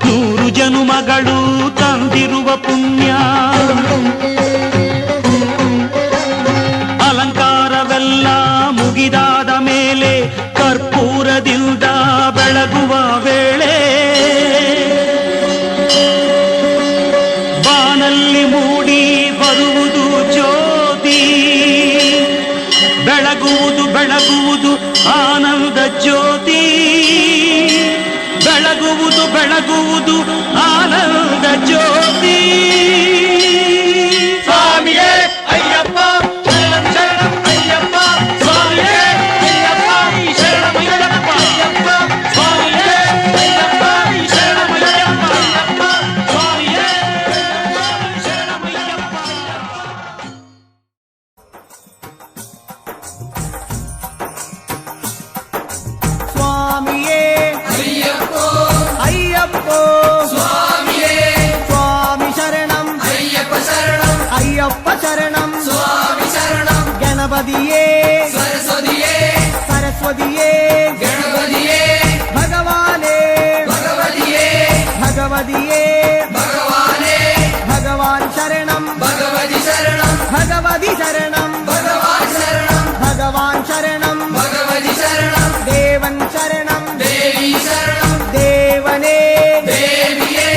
100 ಜನುಮಗಳು ತಂದಿರುವ ಪುಣ್ಯ. ಅಲಂಕಾರವೆಲ್ಲ ಮುಗಿದಾದ ಮೇಲೆ ಕರ್ಪೂರದಿಂದ ಬೆಳಗುವ ವೇಳೆ ಬಾನಲ್ಲಿ ಮೂಡಿ ಬರುವುದು ಜ್ಯೋತಿ. ಬೆಳಗುವುದು ಬೆಳಗುವುದು ಆನಂದ ಜ್ಯೋತಿ, ಬೆಳಗುವುದು ಬೆಳಗುವುದು ಆನಂದ ಜ್ಯೋತಿ. ಸ್ವಾಮಿಯೇ ಅಯ್ಯಪ್ಪ ಶರಣಂ ಶರಣಂ ಅಯ್ಯಪ್ಪ ಸ್ವಾಮಿಯೇ ಅಯ್ಯಪ್ಪ ಶರಣಂ ಅಯ್ಯಪ್ಪ ಅಯ್ಯಪ್ಪ ಸ್ವಾಮಿಯೇ ಅಯ್ಯಪ್ಪ ಶರಣಂ ಅಯ್ಯಪ್ಪ ಅಯ್ಯಪ್ಪ ಸ್ವಾಮಿಯೇ ಶರಣಂ ಅಯ್ಯಪ್ಪ. ಸ್ವಾಮಿಯೇ ಅಯ್ಯಪ್ಪೋ ಅಯ್ಯಪ್ಪೋ ಸ್ವಾಮಿಯೇ ಸ್ವಾಮಿ ಶರಣಂ ಅಯ್ಯಪ್ಪ ಶರಣಂ ಅಯ್ಯಪ್ಪ ಶರಣಂ ಸ್ವಾಮಿ ಶರಣಂ. ಗಣಪತಿಯೇ ಸರಸ್ವತಿಯೇ ಸರಸ್ವತಿಯೇ ಗಣಪತಿಯೇ ಭಗವಾನೇ ಭಗವತಿಯೇ ಭಗವತಿಯೇ ಭಗವಾನೇ ಭಗವಾನ್ ಶರಣಂ ಭಗವತಿ ಶರಣಂ ಭಗವತಿ ಶರಣಂ ಭಗವಾನ್ ಶರಣಂ ಭಗವಾನ್ ಶರಣಂ ಭಗವತಿ ಶರಣಂ ದೇವನ್ ಶರಣಂ ದೇವಿ ಶರಣಂ ದೇವನೇ ದೇವಿಯೇ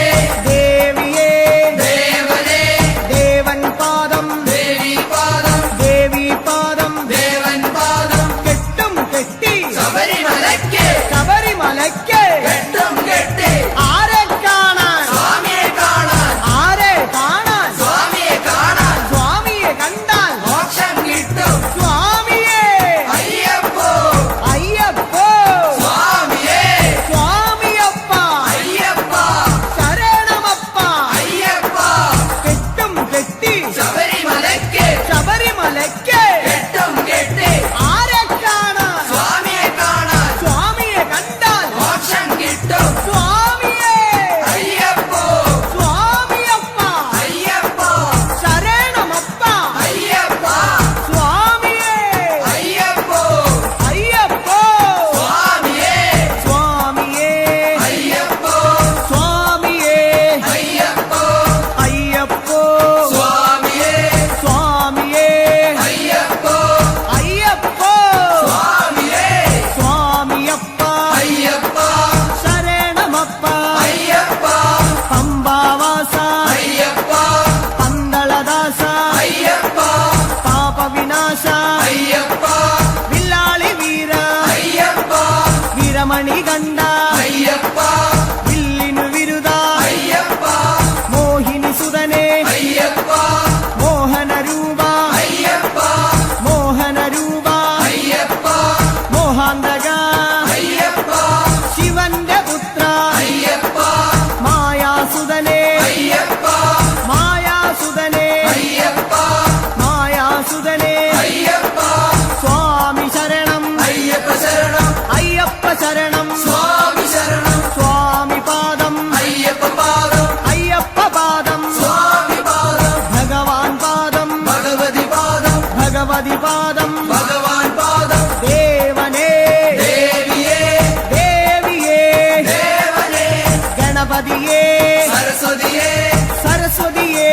ದೇವಿಯೇ ದೇವನೇ ದೇವನ್ ಪಾದಂ ದೇವಿ ಪಾದಂ മലയ്ക്ക് കെട്ടും കെട്ടി ആരെ കാണാൻ സ്വാമിയെ കാണാൻ ആരെ കാണാൻ സ്വാമിയെ കാണാൻ സ്വാമിയെ കണ്ടാൽ മോക്ഷം കിട്ടും സ്വാമിയേ അയ്യപ്പോ അയ്യപ്പോ സ്വാമിയേ സ്വാമിയപ്പ അയ്യപ്പ ശരണമപ്പ അയ്യപ്പ കെട്ടും കെട്ടി ശബരിമലയ്ക്ക് ശബരിമലയ്ക്ക് കെട്ടും കെട്ടി ആരെ കാണാൻ സ്വാമിയെ കാണാൻ സ്വാമിയെ കണ്ടാൽ മോക്ഷം കിട്ടും സ്വാമിയേ അയ്യപ്പോ സ്വാമിയപ്പ അയ്യപ്പ ശരണമപ്പ അയ്യപ്പ സ്വാമിയേ അയ്യപ്പോ അയ്യപ്പോ സ്വാമിയേ സ്വാമിയേ അയ്യപ്പോ സ്വാമിയേ അയ്യപ്പോ അയ്യപ്പോ സ്വാമിയേ സ്വാമിയേ അയ്യപ്പോ അയ്യപ്പോ സ്വാമിയേ സ്വാമിയപ്പ അയ്യപ്പ ശരണമപ്പ അയ്യപ്പ പമ്പാവാസ അയ്യപ്പ പന്തളദാസ അയ്യപ്പ പാപവിനാശ അയ്യപ്പ വില്ലാളി വീര അയ്യപ്പ വീരമണി കണ്ട അയ്യപ്പ വില്ലിനു വിരുദ അയ്യപ്പ മോഹിനി സുതനെ അയ്യപ്പ മോഹന രൂപ അയ്യപ്പ മോഹന രൂപ അയ്യപ്പ മോഹാന്തക അയ്യപ്പ ശിവന്റെ പുത്ര അയ്യപ്പ മായാസുതനെ അയ്യപ്പ മായാസുതനെ അയ്യപ്പ മായാസുതനെ അയ്യപ്പ സ്വാമി ശരണം അയ്യപ്പ ശരണം അയ്യപ്പ ശരണം സ്വാമി ശരണം സ്വാമി പാദം അയ്യപ്പ പാദം അയ്യപ്പ പാദം സ്വാമി പാദം ഭഗവാൻ പാദം ഭഗവതി പാദം ഭഗവതി പാദം ഭഗവാൻ പാദം ദേവനേ ദേവിയേ ദേവിയേ ദേവനേ ഗണപതിയേ സരസ്വതിയേ സരസ്വതിയേ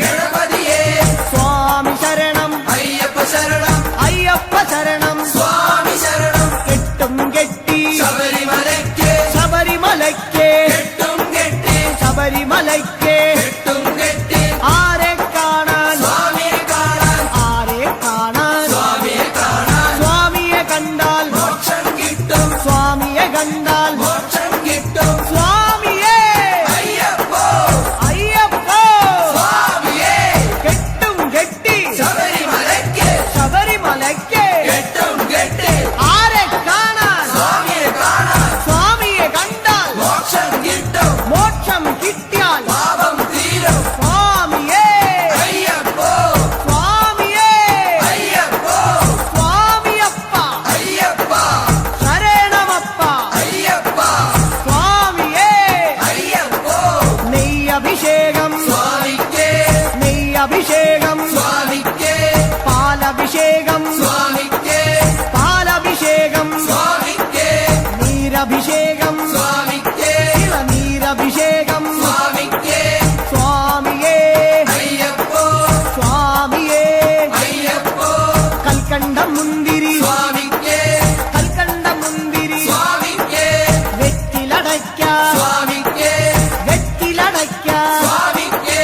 ഗണപതിയേ സ്വാമി ശരണം അയ്യപ്പ ശരണം അയ്യപ്പ ശരണം സ്വാമി ശരണം കെട്ടും കെട്ടി ശബരിമലയ്ക്ക് ശബരിമലയ്ക്ക് കെട്ടും കെട്ടി ശബരിമലയ്ക്ക് കെട്ടും കെട്ടി ആരെ കാണാൻ സ്വാമിയെ കാണാൻ ആരെ കാണാൻ സ്വാമിയെ കാണാൻ സ്വാമിയെ കണ്ടാൽ മോക്ഷം കിട്ടും സ്വാമിയെ കണ്ടാൽ മോക്ഷം കിട്ടും സ്വാമിയേ അയ്യപ്പോ അയ്യപ്പോ സ്വാമിയേ കെട്ടും കെട്ടി ശബരിമലയ്ക്ക് ശബരിമലയ്ക്ക് കെട്ടും കെട്ടി ആരെ കാണാൻ സ്വാമിയെ കാണാൻ സ്വാമിയെ കണ്ടാൽ മോക്ഷം കിട്ടും മോക്ഷം കിട്ടിയാൽ പാപം തീരും സ്വാമിയേ അയ്യപ്പോ സ്വാമിയേ അയ്യപ്പോ സ്വാമിയപ്പ അയ്യപ്പ ശരണമപ്പ അയ്യപ്പ സ്വാമിയേ അയ്യപ്പോ നെയ്യഭിഷേകം സ്വാമിക്ക് നെയ്യഭിഷേകം സ്വാമിക്ക് പാലഭിഷേകം സ്വാമിക്ക് പാലഭിഷേകം സ്വാമിക്ക് നീരഭിഷേകം സ്വാമിക്ക് നീരഭിഷേകം സ്വാമിക്ക് സ്വാമിയേ അയ്യപ്പോ സ്വാമിയേ അയ്യപ്പോ കൽക്കണ്ടം മുന്തിരി സ്വാമിക്ക് കൽക്കണ്ടം മുന്തിരി സ്വാമിക്ക് വെറ്റിലടയ്ക്ക സ്വാമിക്ക് വെറ്റിലടയ്ക്ക സ്വാമിക്ക്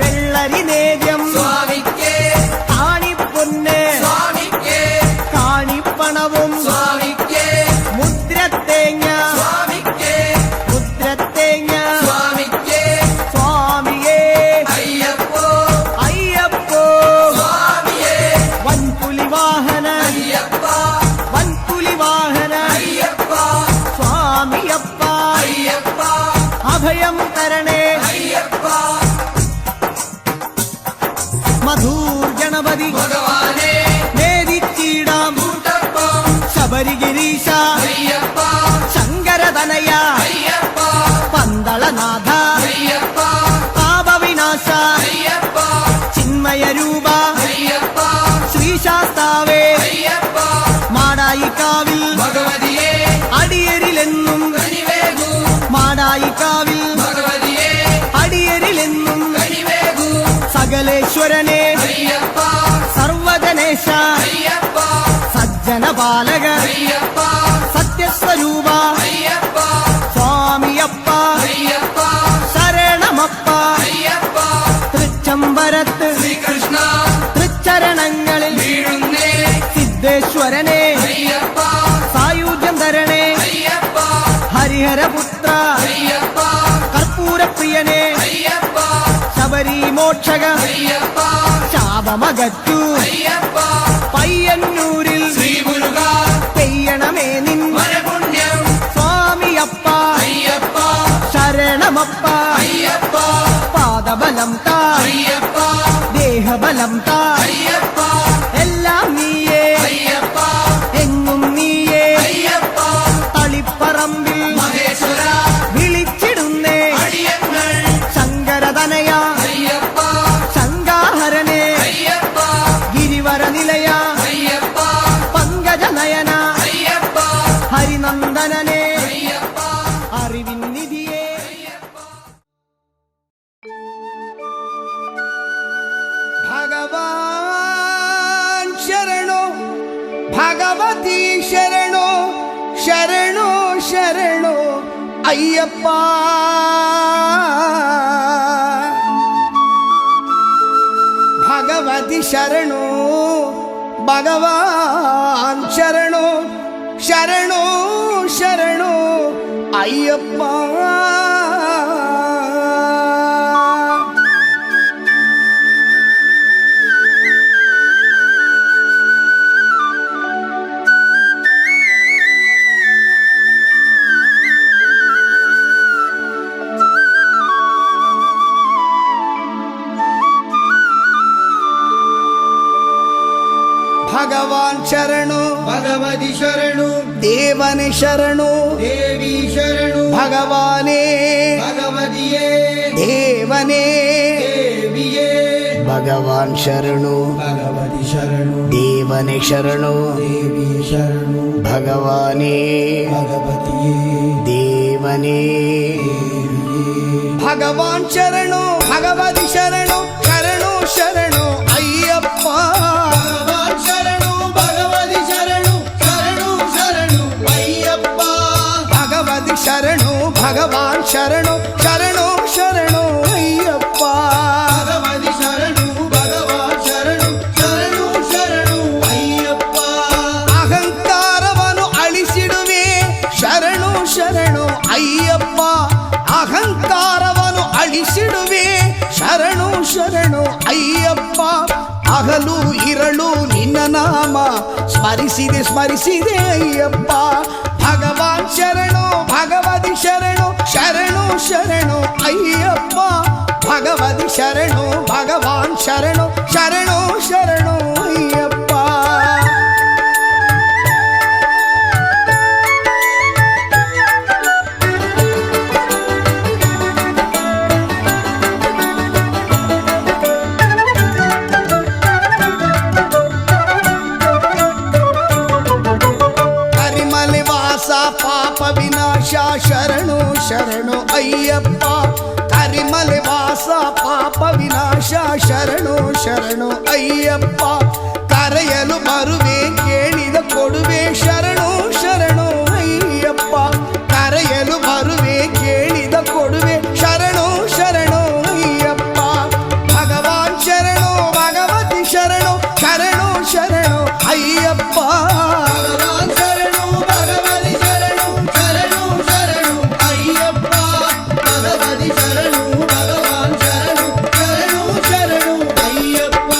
വെള്ളരി നേദ്യം സ്വാമിക്ക് കാണിപ്പൊന്ന് സ്വാമിക്ക് കാണിപ്പണവും സ്വാമിക്ക് മുദ്രത്തേങ്ങ സ്വാമിക്ക് മുദ്രത്തേങ്ങ സ്വാമിക്ക് സ്വാമിയേ അയ്യപ്പോ അയ്യപ്പോ സ്വാമിയേ വൻപുലി വാഹന അയ്യപ്പ വൻപുലി വാഹന അയ്യപ്പ സ്വാമിയപ്പ അയ്യപ്പ അഭയം തരണേ അയ്യപ്പ മധൂർ ഗണപതി ഭഗവാനേ നേദിച്ചിടാം കൂട്ടപ്പം ശബരിഗിരീശ അയ്യപ്പ ശങ്കരതനയ അയ്യപ്പ പന്തളനാഥ അയ്യപ്പ പാപവിനാശ അയ്യപ്പ ചിന്മയ രൂപ അയ്യപ്പ ശ്രീശാസ്താവേ അയ്യപ്പ മാടായിക്കാവിൽ ഭഗവതിയേ അടിയരിലെന്നും കനിവേകൂ മാടായിക്കാവിൽ ഭഗവതിയേ അടിയരിലെന്നും കനിവേകൂ സകലേശ്വരനെ അയ്യപ്പ സർവജനേശ അയ്യപ്പ സജ്ജനപാലക അയ്യപ്പ സത്യസ്വരൂപ അയ്യപ്പ സ്വാമിയപ്പ അയ്യപ്പ ശരണമപ്പ അയ്യപ്പ തൃച്ചംബരത്ത് ശ്രീകൃഷ്ണ തൃച്ചരണങ്ങളിൽ വീഴുന്നേ സിദ്ധേശ്വരനെ അയ്യപ്പ സായുജ്യം തരണേ അയ്യപ്പ ഹരി ಹರಿಹರಪುತ್ರ ಅಯ್ಯಪ್ಪ ಕರ್ಪೂರ ಪ್ರಿಯನೇ ಅಯ್ಯಪ್ಪ ಶಬರಿ ಮೋಕ್ಷಗ ಅಯ್ಯಪ್ಪ ശാപമകറ്റു അയ്യപ്പ പയ്യന്നൂരിൽ ശ്രീ മുരുക പെയ്യണമേ നിൻ വരപുണ്യം സ്വാമിയപ്പ അയ്യപ്പ ശരണമപ്പ അയ്യപ്പ പാദബലം താ അയ്യപ്പ ദേഹബലം താ അയ്യപ്പ എല്ലാം നീയേ അയ്യപ്പ എങ്ങും നീയേ അയ്യപ്പ തളിപ്പറമ്പിൽ മഹേശ്വര വിളിച്ചിടുന്നേ അടിയങ്ങൾ ശങ്കരതനയ അയ്യപ്പ ശങ്കാഹരനെ അയ്യപ്പ ഗിരിവര നിലയ അയ്യപ്പ പങ്കജനയന അയ്യപ്പ ഹരിനന്ദനനെ അയ്യപ്പ അറിവിൻ നിധിയേ ഭഗവാൻ ശരണോ ഭഗവതി ശരണോ ശരണോ ശരണോ അയ്യപ്പ ഭഗവതി ശരണോ ഭഗവാൻ ശരണോ ശരണോ ശരണോ അയ്യപ്പ ഭഗവാൻ ശരണു ഭഗവതി ശരണു ദേവനെ ശരണു ദേവി ശരണു ഭഗവാനേ ഭഗവതിയേ ദേവനേ ദേവിയേ ഭഗവാൻ ശരണു ഭഗവതി ശരണു ദേവനെ ശരണു ദേവി ശരണു ഭഗവാനേ ഭഗവതിയേ ദേവനേ ഭഗവാൻ ശരണു ഭഗവതി ശരണു ശരണു ശരണു അയ്യപ്പ ഭഗവാൻ ശരണു ഭഗവതി ശരണു ശരണു ശരണു അയ്യപ്പ ഭഗവതി ശരണു ഭഗവാൻ ശരണു ശരണു ശരണു അയ്യപ്പ ഭഗവതി ശരണു ഭഗവാൻ ശരണു ശരണു ശരണു അയ്യപ്പ ಅಹಂಕಾರವನ್ನು ಅಳಿಸಿಡುವೆ ಶರಣು ಶರಣು ಅಯ್ಯಪ್ಪ ಅಹಂಕಾರವನ್ನು ಅಳಿಸಿಡುವೆ ಶರಣು ಶರಣು ಅಯ್ಯಪ್ಪ ಹಗಲು ಇರಳು ನಿನ್ನ ನಾಮ ಸ್ಮರಿಸಿದೆ ಸ್ಮರಿಸಿದೆ ಅಯ್ಯಪ್ಪ ಭಗವಾನ್ ಶರಣು ಭಗವತಿ ಶರಣು ಶರಣು ಶರಣು ಅಯ್ಯಪ್ಪ ಭಗವತಿ ಶರಣು ಭಗವಾನ್ ಶರಣು ಶರಣು ಶರಣು ಅಯ್ಯಪ್ಪ ಪಾಪ ವಿನಾಶ ಶರಣು ಶರಣು ಅಯ್ಯಪ್ಪ ಕರಿಮಲೆ ವಾಸ ಪಾಪ ವಿನಾಶ ಶರಣು ಶರಣು ಅಯ್ಯಪ್ಪ ಕರೆಯಲು ಬರುವೆ ಕೇಳಿದ ಕೊಡುವೆ ಶರಣು ಶರಣು ಅಯ್ಯಪ್ಪ ಕರೆಯಲು ಬರುವೆ ಕೇಳಿದ ಕೊಡುವೆ ಶರಣು ಶರಣು ಅಯ್ಯಪ್ಪ ಭಗವಾನ್ ಶರಣು ಭಗವತಿ ಶರಣು ಶರಣು ಶರಣು ಅಯ್ಯಪ್ಪ ಭಗವಾನ್ ಶರಣು ಭಗವತಿ ಶರಣು ಶರಣು ಶರಣು ಅಯ್ಯಪ್ಪ ಭಗವತಿ ಶರಣು ಭಗವಾನ್ ಶರಣು ಶರಣು ಶರಣು ಅಯ್ಯಪ್ಪ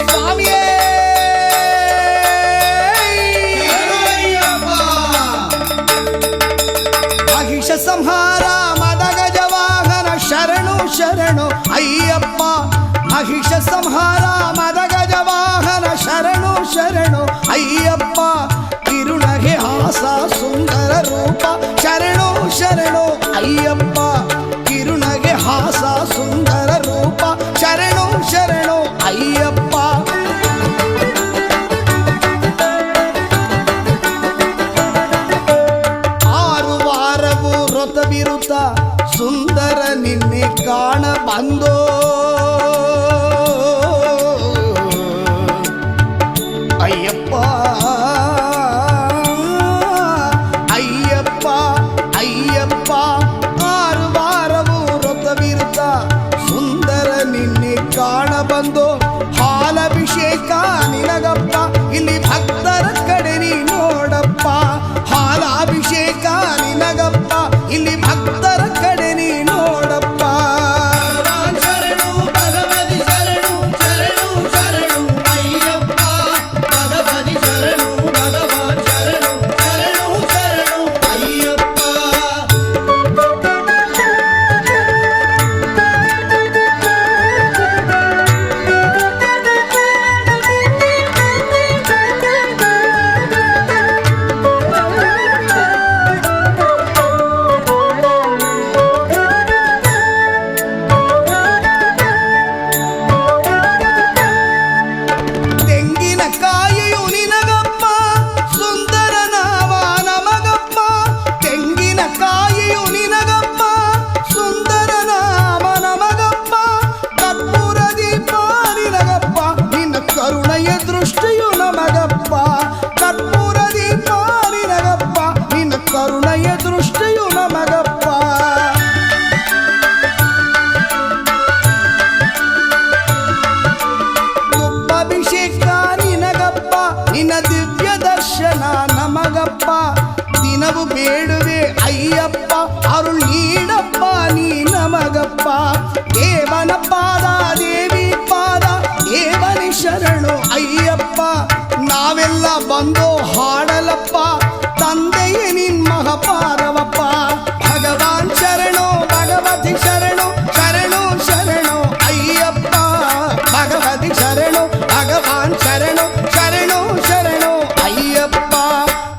ಸ್ವಾಮಿಯೇ ಮಹಿಷ ಸಂಹಾರ ಮದ ಗಜವಾಹನ ಶರಣು ಶರಣು ಅಯ್ಯಪ್ಪ ಮಹಿಷ ಸಂಹಾರ ಮದ ಗಜವಾಹನ ಶರಣು ಶರಣು ಅಯ್ಯಪ್ಪ ಕಿರುನಗೆ ಹಾಸ ಸುಂದರ ರೂಪ ಶರಣು ಶರಣು ಅಯ್ಯಪ್ಪ ಕಿರುನಗೆ ಹಾಸ ಸುಂದರ ರೂಪ ಶರಣು ಶರಣು ಅಯ್ಯಪ್ಪ ಆರು ವಾರವು ವ್ರತ ಬಿರುತ ಸುಂದರ ನಿನ್ನೆ ಕಾಣ ಬಂದೋ ತೆಂಗಿನಕಾಯಿಯು ನಿನಗಪ್ಪ ಸುಂದರ ನಾಮ ನಮಗಪ್ಪ ತೆಂಗಿನಕಾಯಿಯು ನಿನಗಪ್ಪ ಸುಂದರ ನಾಮ ನಮಗಪ್ಪ ಕರ್ಪೂರ ದೀಪ ನಿನಗಪ್ಪ ನಿನ್ನ ಕರುಣೆಯ ದೃಷ್ಟಿಯು ನಮಗಪ್ಪ ಕರ್ಪೂರ ದೀಪ ನಿನಗಪ್ಪ ನಿನ್ನ ಕರುಣೆಯ ದೃಷ್ಟಿಯು ನಮಗಪ್ಪ ತುಪ್ಪಾಭಿಷೇಕ ನಿನಗಪ್ಪ ನಿನ್ನ ದಿವ್ಯ ದರ್ಶನ ನಮಗಪ್ಪ ದಿನವು ಬೇಡುವೆ ಅಯ್ಯಪ್ಪ ಅರುಳ್ ನೀಡಪ್ಪ ನೀ ನಮಗಪ್ಪ ದೇವನ ಪಾದ ದೇವಿ ಪಾದ ದೇವನಿ ಶರಣು ಅಯ್ಯಪ್ಪ ನಾವೆಲ್ಲ ಬಂದು ಹಾಡಲಪ್ಪ ತಂದೆಯೇ ನಿನ್ ಮಹಪಾದವಪ್ಪ ಭಗವಾನ್ ಶರಣು ಭಗವತಿ ಶರಣು ಶರಣು ಶರಣು ಅಯ್ಯಪ್ಪ ಭಗವತಿ ಶರಣು ಭಗವಾನ್ ಶರಣು ಶರಣು ಶರಣು ಅಯ್ಯಪ್ಪ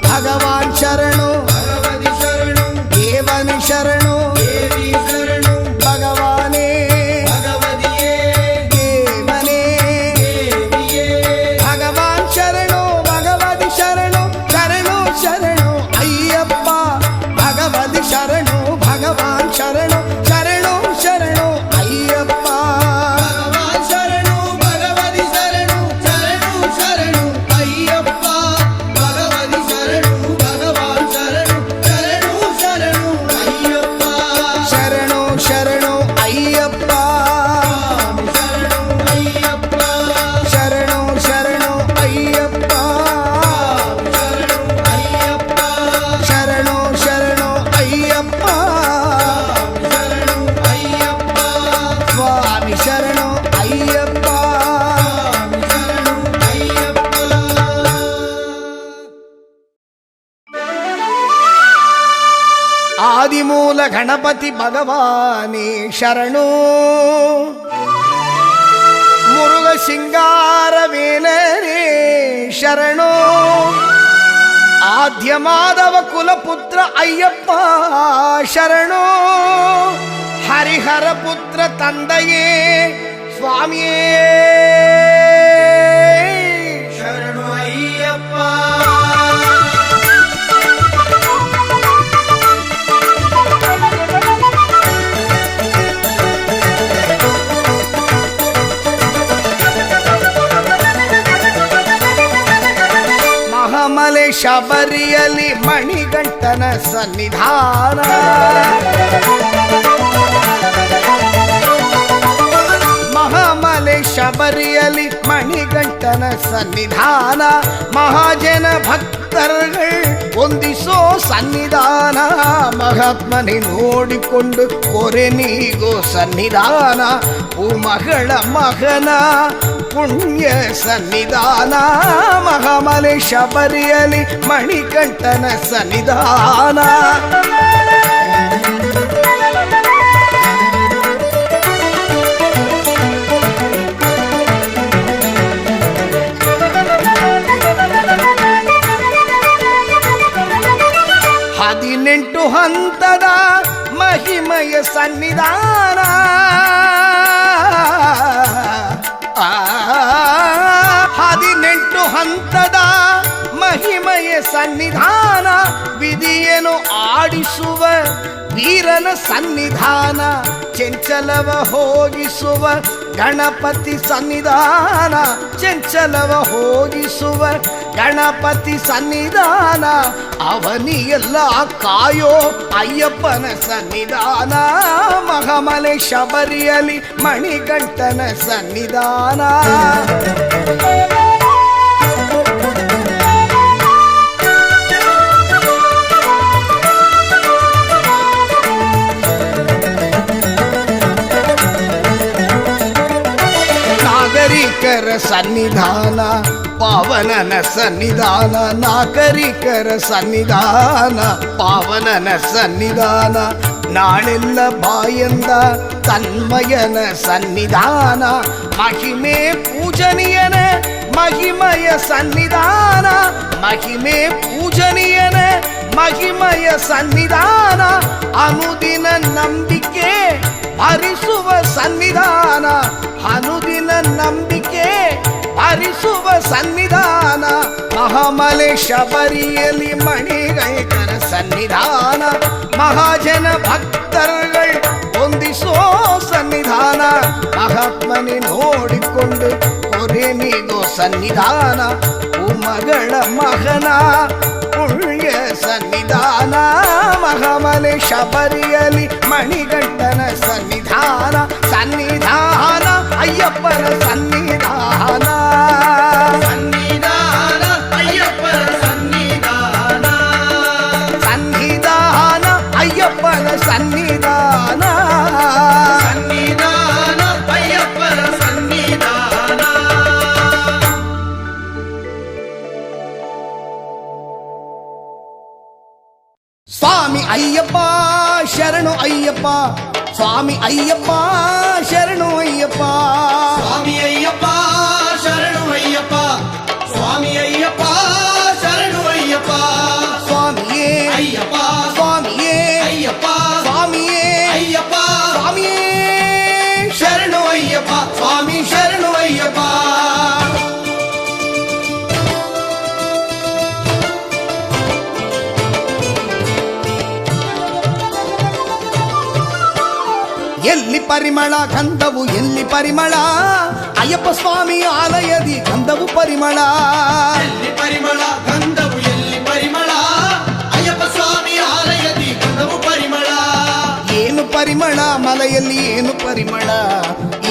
ಭಗವಾನ್ ಶರಣು ಭಗವತಿ ಶರಣು ದೇವನಿ ಶರಣು ದೇವಿ ಶರಣು ಭಗವಾನೇ ಭಗವತಿಯೇ ದೇವನೇ ದೇವಿಯೇ ಭಗವಾನ್ ಶರಣು ಭಗವತಿ ಶರಣು ಶರಣು ಶರಣು ಅಯ್ಯಪ್ಪ ಭಗವತಿ ಶರಣು ಭಗವಾನ್ ಶರಣು ಶರಣು ಶರಣು ಅಯ್ಯಪ್ಪ ಭಗವಾನ್ ಶರಣು ಭಗವತಿ ಶರಣು ಶರಣು ಶರಣು ಅಯ್ಯಪ್ಪ ಭಗವತಿ ಶರಣು ಭಗವಾನ್ ಶರಣು ಶರಣು ಶರಣು ಅಯ್ಯಪ್ಪ ಶರಣು ಶರಣು ಅಯ್ಯಪ್ಪ ಶರಣು ಅಯ್ಯಪ್ಪ ಶರಣು ಶರಣು ಅಯ್ಯಪ್ಪ ಶರಣು ಅಯ್ಯಪ್ಪ ಸ್ವಾಮಿ ಶರಣು ಅಯ್ಯಪ್ಪ ಶರಣು ಅಯ್ಯಪ್ಪ ಆದಿಮೂಲ ಗಣಪತಿ ಭಗವಾನೇ ಶರಣು ಮುರುಘ ಸಿಂಗಾರ ವೇಲನೇ ಶರಣು ಆದ್ಯ ಮಾಧವ ಕುಲಪುತ್ರ ಅಯ್ಯಪ್ಪ ಶರಣು ಹರಿಹರ ಪುತ್ರ ತಂದೆಯೇ ಸ್ವಾಮಿಯೇ ಶರಣು ಅಯ್ಯಪ್ಪ ಮಹಾಮಲೆ ಶಬರಿಯಲ್ಲಿ ಮಣಿಗಂಟನ ಸನ್ನಿಧಾನ ಮಹಾಮಲೆ ಶಬರಿಯಲ್ಲಿ ಮಣಿಗಂಟನ ಸನ್ನಿಧಾನ ಮಹಾಜನ ಭಕ್ತರುಗಳು ಹೊಂದಿಸೋ ಸನ್ನಿಧಾನ ಮಹಾತ್ಮನೆ ನೋಡಿಕೊಂಡು ಕೊರೆ ನೀಗೋ ಸನ್ನಿಧಾನ ಮಗಳ ಮಗನ ಪುಣ್ಯ ಸನ್ನಿಧಾನ ಮಹಾಮಲೆ ಶಬರಿಯಲ್ಲಿ ಮಣಿಕಂಠನ ಸನ್ನಿಧಾನ ಹದಿನೆಂಟು ಹಂತದ ಮಹಿಮಯ ಸನ್ನಿಧಾನ ಹದಿನೆಂಟು ಹಂತದ ಮಹಿಮಯ ಸನ್ನಿಧಾನ ವಿಧಿಯನ್ನು ಆಡಿಸುವ ವೀರನ ಸನ್ನಿಧಾನ ಚಂಚಲವ ಹೋಗಿಸುವ ಗಣಪತಿ ಸನ್ನಿಧಾನ ಚಂಚಲವ ಹೋಗಿಸುವ ಗಣಪತಿ ಸನ್ನಿಧಾನ ಅವನಿಯೆಲ್ಲ ಕಾಯೋ ಅಯ್ಯಪ್ಪನ ಸನ್ನಿಧಾನ ಮಹಾಮಲೆ ಶಬರಿಯಲ್ಲಿ ಮಣಿಗಂಟನ ಸನ್ನಿಧಾನ ನಾಗರಿಕರ ಸನ್ನಿಧಾನ ಪಾವನನ ಸನ್ನಿಧಾನ ನಾಗರಿಕರ ಸನ್ನಿಧಾನ ಪಾವನನ ಸನ್ನಿಧಾನ ನಾಳೆಲ್ಲ ಬಾಯಂದ ತನ್ಮಯನ ಸನ್ನಿಧಾನ ಮಹಿಮೆ ಪೂಜನೀಯನ ಮಹಿಮಯ ಸನ್ನಿಧಾನ ಮಹಿಮೆ ಪೂಜನೀಯನ ಮಹಿಮಯ ಸನ್ನಿಧಾನ ಅನುದಿನ ನಂಬಿಕೆ ಹರಿಸುವ ಸನ್ನಿಧಾನ ಅನುದಿನ ನಂಬಿಕೆ ಹರಿಸುವ ಸನ್ನಿಧಾನ ಮಹಾಮಲೆ ಶಬರಿಯಲ್ಲಿ ಮಣಿಗೈಕರ ಸನ್ನಿಧಾನ ಮಹಾಜನ ಭಕ್ತರುಗಳು ಹೊಂದಿಸೋ ಸನ್ನಿಧಾನ ಮಹಾತ್ಮನೆ ನೋಡಿಕೊಂಡು ಕೊರೆ ನೀಗೋ ಸನ್ನಿಧಾನ ಉಮಗಳ ಮಗನ ಪುಣ್ಯ ಸನ್ನಿಧಾನ ಮಹಾಮಲೆ ಶಬರಿಯಲ್ಲಿ ಮಣಿಗಂಟನ ಸನ್ನಿಧಾನ ಸನ್ನಿಧಾನ ಅಯ್ಯಪ್ಪನ ಸನ್ನಿಧಾನ ಸನ್ನಿಧಾನ ಅಯ್ಯಪ್ಪನ ಸನ್ನಿಧಾನ ಸನ್ನಿಧಾನ ಅಯ್ಯಪ್ಪನ ಸನ್ನಿಧಾನ ಸನ್ನಿಧಾನ ಅಯ್ಯಪ್ಪನ ಸನ್ನಿಧಾನ. ಸ್ವಾಮಿ ಅಯ್ಯಪ್ಪ ಶರಣು ಅಯ್ಯಪ್ಪ ಸ್ವಾಮಿ ಅಯ್ಯಪ್ಪ ಶರಣು ಅಯ್ಯಪ್ಪ ಸ್ವಾಮಿ ಅಯ್ಯಪ್ಪ ಶರಣು ಅಯ್ಯಪ್ಪ ಸ್ವಾಮಿ ಅಯ್ಯಪ್ಪ ಶರಣು ಅಯ್ಯಪ್ಪ ಸ್ವಾಮಿಯೇ ಅಯ್ಯಪ್ಪ ಸ್ವಾಮಿಯೇ ಅಯ್ಯಪ್ಪ ಸ್ವಾಮಿಯೇ ಅಯ್ಯಪ್ಪ ಸ್ವಾಮಿಯೇ ಶರಣು ಅಯ್ಯಪ್ಪ ಸ್ವಾಮಿ ಶರಣು ಅಯ್ಯಪ್ಪ. ಎಲ್ಲಿ ಪರಿಮಳ ಗಂಧವು ಎಲ್ಲಿ ಪರಿಮಳ ಅಯ್ಯಪ್ಪ ಸ್ವಾಮಿ ಆಲಯದಿ ಗಂಧವು ಪರಿಮಳ ಎಲ್ಲಿ ಪರಿಮಳ ಗಂಧವು ಎಲ್ಲಿ ಪರಿಮಳ ಅಯ್ಯಪ್ಪ ಸ್ವಾಮಿ ಆಲಯದಿ ಗಂಧವು ಪರಿಮಳ. ಏನು ಪರಿಮಳ ಮಲೆಯಲ್ಲಿ ಏನು ಪರಿಮಳ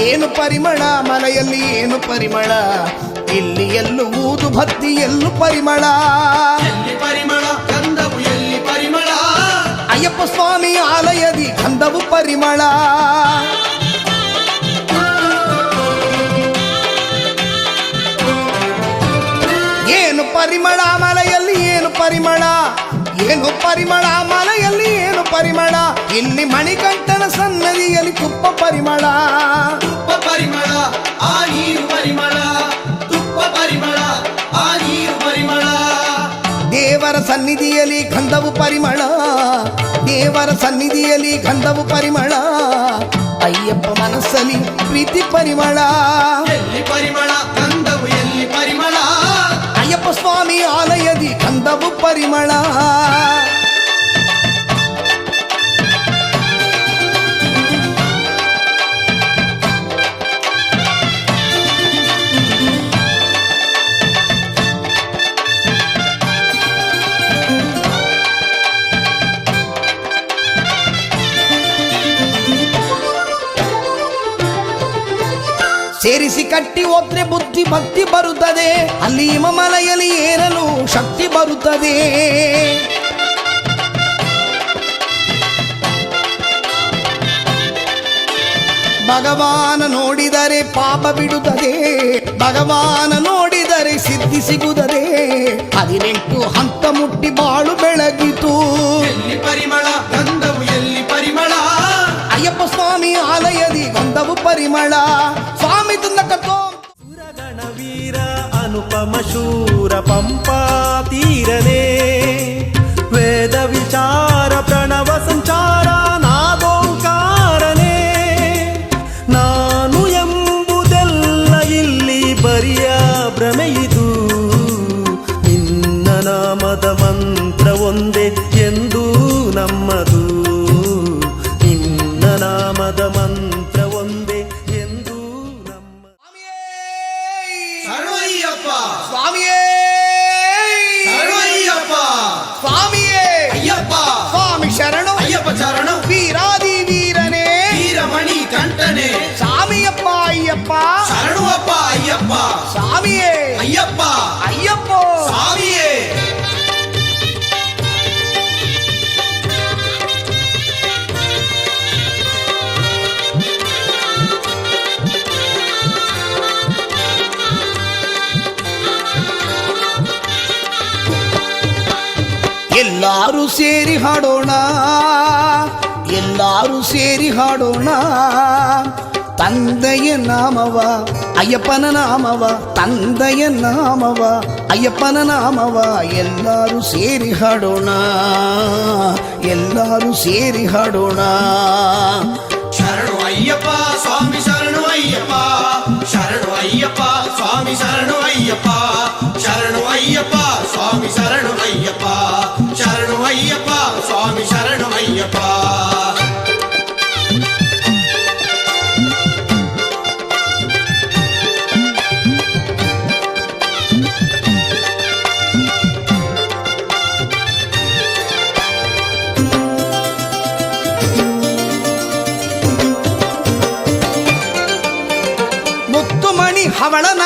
ಏನು ಪರಿಮಳ ಮಲೆಯಲ್ಲಿ ಏನು ಪರಿಮಳ ಇಲ್ಲಿ ಎಲ್ಲೂ ಊದು ಭಕ್ತಿ ಎಲ್ಲೂ ಪರಿಮಳ ಎಲ್ಲಿ ಪರಿಮಳ ಗಂಧವು ಎಲ್ಲಿ ಪರಿಮಳ ಅಯ್ಯಪ್ಪ ಸ್ವಾಮಿ ಆಲಯದಿ ಗಂಧವು ಪರಿಮಳ ಏನು ಪರಿಮಳ ಮಲೆಯಲ್ಲಿ ಏನು ಪರಿಮಳ ಏನು ಪರಿಮಳ ಮಲೆಯಲ್ಲಿ ಏನು ಪರಿಮಳ ಇಲ್ಲಿ ಮಣಿಕಂಠನ ಸನ್ನದಿಯಲ್ಲಿ ತುಪ್ಪ ಪರಿಮಳ ತುಪ್ಪ ಪರಿಮಳ ಆ ನೀರು ಪರಿಮಳ ತುಪ್ಪ ಪರಿಮಳ ಆ ನೀರು ಪರಿಮಳ. ದೇವರ ಸನ್ನಿಧಿಯಲ್ಲಿ ಗಂಧವು ಪರಿಮಳ ದೇವರ ಸನ್ನಿಧಿಯಲ್ಲಿ ಗಂಧವು ಪರಿಮಳ ಅಯ್ಯಪ್ಪ ಮನಸ್ಸಲ್ಲಿ ಪ್ರೀತಿ ಪರಿಮಳ ಎಲ್ಲಿ ಪರಿಮಳ ಗಂಧವು ಎಲ್ಲಿ ಪರಿಮಳ ಅಯ್ಯಪ್ಪ ಸ್ವಾಮಿ ಆಲಯದಿ ಗಂಧವು ಪರಿಮಳ ಸೇರಿಸಿ ಕಟ್ಟಿ ಹೋದ್ರೆ ಬುದ್ಧಿ ಭಕ್ತಿ ಬರುತ್ತದೆ ಅಲ್ಲಿ ಹಿಮಮಲೆಯಲ್ಲಿ ಏರಲು ಶಕ್ತಿ ಬರುತ್ತದೆ ಭಗವಾನ ನೋಡಿದರೆ ಪಾಪ ಬಿಡುತ್ತದೆ ಭಗವಾನ ನೋಡಿದರೆ ಸಿದ್ಧಿ ಸಿಗುತ್ತದೆ 18 ಹಂತ ಮುಟ್ಟಿ ಬಾಳು ಬೆಳಗಿತು ಎಲ್ಲಿ ಪರಿಮಳ ಗಂಧವು ಎಲ್ಲಿ ಪರಿಮಳ ಅಯ್ಯಪ್ಪ ಸ್ವಾಮಿ ಆಲಯದಿ ಗಂಧವು ಪರಿಮಳ ಸ್ವಾಮಿ ತುಂದಕತ್ತೋ ಸುರಗಣವೀರ ಅನುಪಮ ಶೂರ ಪಂಪಾ ತೀರನೆ ವೇದ ವಿಚಾರ ಪ್ರಣವ ಸಂಚಾರ ನಾದೋಂಕಾರನೆ ನಾನು ಎಂಬುದೆಲ್ಲ ಇಲ್ಲಿ ಬರಿಯ ಭ್ರಮೆಯಿದು ನಿನ್ನ ನಾಮದ ಮಂತ್ರ ಒಂದೇ ಎಂದು ನಮ್ಮದು ನಿನ್ನ ನಾಮದ ಮಂತ್ರ ಒಂದೇ ಎಂದು ನಮ್ಮ ಶರಣು ಅಯ್ಯಪ್ಪ ಸ್ವಾಮಿಯೇ ಶರಣು ಅಯ್ಯಪ್ಪ ಸ್ವಾಮಿಯೇ ಅಯ್ಯಪ್ಪ ಸ್ವಾಮಿ ಶರಣು ಅಯ್ಯಪ್ಪ ಶರಣು ವೀರಾದಿ ವೀರನೇ ವೀರಮಣಿ ಕಂಠನೆ ಸ್ವಾಮಿಯಪ್ಪ ಅಯ್ಯಪ್ಪ ಶರಣು ಅಪ್ಪ ಅಯ್ಯಪ್ಪ ಸ್ವಾಮಿಯೇ ಅಯ್ಯಪ್ಪ ಅಯ್ಯಪ್ಪ ಸ್ವಾಮಿಯೇ. ಎಲ್ಲಾರು ಸೇರಿ ಹಾಡೋಣ ಎಲ್ಲಾರು ಸೇರಿ ಹಾಡೋಣ ತಂದೆಯ ನಾಮವ ಅಯ್ಯಪ್ಪನ ನಾಮವ ತಂದೆಯ ನಾಮವ ಅಯ್ಯಪ್ಪನ ನಾಮವ ಎಲ್ಲಾರು ಸೇರಿ ಹಾಡೋಣ ಎಲ್ಲಾರು ಸೇರಿ ಹಾಡೋಣ ಶರಣು ಅಯ್ಯಪ್ಪ ಸ್ವಾಮಿ ಶರಣು ಅಯ್ಯಪ್ಪ ಶರಣು ಅಯ್ಯಪ್ಪ ಸ್ವಾಮಿ ಶರಣು ಅಯ್ಯಪ್ಪ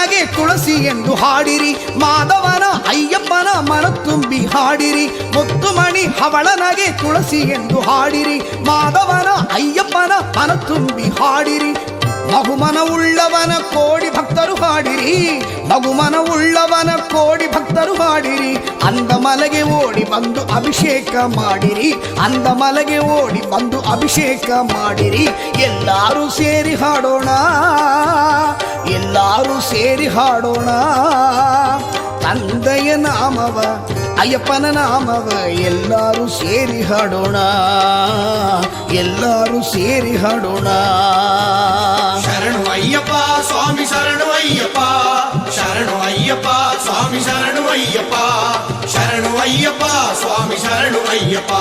ಹವಳನಗೆ ತುಳಸಿ ಎಂದು ಹಾಡಿರಿ ಮಾಧವನ ಅಯ್ಯಪ್ಪನ ಮನ ತುಂಬಿ ಹಾಡಿರಿ ಮುತ್ತುಮಣಿ ಹವಳನಗೆ ತುಳಸಿ ಎಂದು ಹಾಡಿರಿ ಮಾಧವನ ಅಯ್ಯಪ್ಪನ ಮನ ತುಂಬಿ ಹಾಡಿರಿ ಮಗುಮನ ಉಳ್ಳವನ ಕೋಡಿ ಭಕ್ತರು ಹಾಡಿರಿ ಮಗುಮನ ಉಳ್ಳವನ ಕೋಡಿ ಭಕ್ತರು ಹಾಡಿರಿ ಅಂದ ಮಲೆಗೆ ಓಡಿ ಬಂದು ಅಭಿಷೇಕ ಮಾಡಿರಿ ಅಂದ ಮಲೆಗೆ ಓಡಿ ಬಂದು ಅಭಿಷೇಕ ಮಾಡಿರಿ ಎಲ್ಲರೂ ಸೇರಿ ಹಾಡೋಣ ಎಲ್ಲರೂ ಸೇರಿ ಹಾಡೋಣ ತಂದೆಯ ನಾಮವ ಅಯ್ಯಪ್ಪನ ನಾಮವ ಎಲ್ಲರೂ ಸೇರಿ ಹಾಡೋಣ ಎಲ್ಲರೂ ಸೇರಿ ಹಾಡೋಣ ಶರಣು ಅಯ್ಯಪ್ಪ ಸ್ವಾಮಿ ಶರಣು ಅಯ್ಯಪ್ಪ ಶರಣು ಅಯ್ಯಪ್ಪ ಸ್ವಾಮಿ ಶರಣು ಅಯ್ಯಪ್ಪ ಶರಣು ಅಯ್ಯಪ್ಪ ಸ್ವಾಮಿ ಶರಣು ಅಯ್ಯಪ್ಪ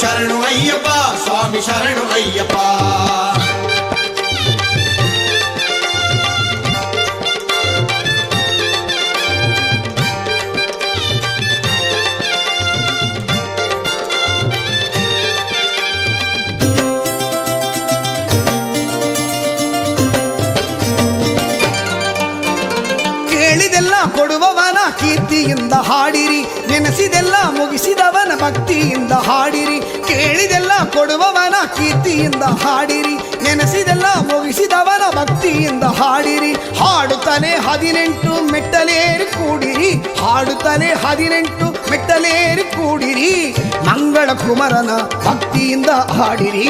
ಶರಣು ಅಯ್ಯಪ್ಪ ಸ್ವಾಮಿ ಶರಣು ಅಯ್ಯಪ್ಪ ಕೇಳಿದೆಲ್ಲ ಕೊಡುವವನ ಕೀರ್ತಿಯಿಂದ ಹಾಡಿರಿ ನೆನೆಸಿದೆಲ್ಲ ಮುಗಿಸಿದವನ ಭಕ್ತಿಯಿಂದ ಹಾಡಿರಿ ಕೇಳಿದೆಲ್ಲ ಕೊಡುವವನ ಕೀರ್ತಿಯಿಂದ ಹಾಡಿರಿ ನೆನೆಸಿದೆಲ್ಲ ಮುಗಿಸಿದವನ ಭಕ್ತಿಯಿಂದ ಹಾಡಿರಿ ಹಾಡುತ್ತಾನೆ 18 ಮೆಟ್ಟಲೇರಿ ಕೂಡಿರಿ ಹಾಡುತ್ತಾನೆ 18 ಮೆಟ್ಟಲೇರಿ ಕೂಡಿರಿ ಮಂಗಳ ಕುಮಾರನ ಭಕ್ತಿಯಿಂದ ಹಾಡಿರಿ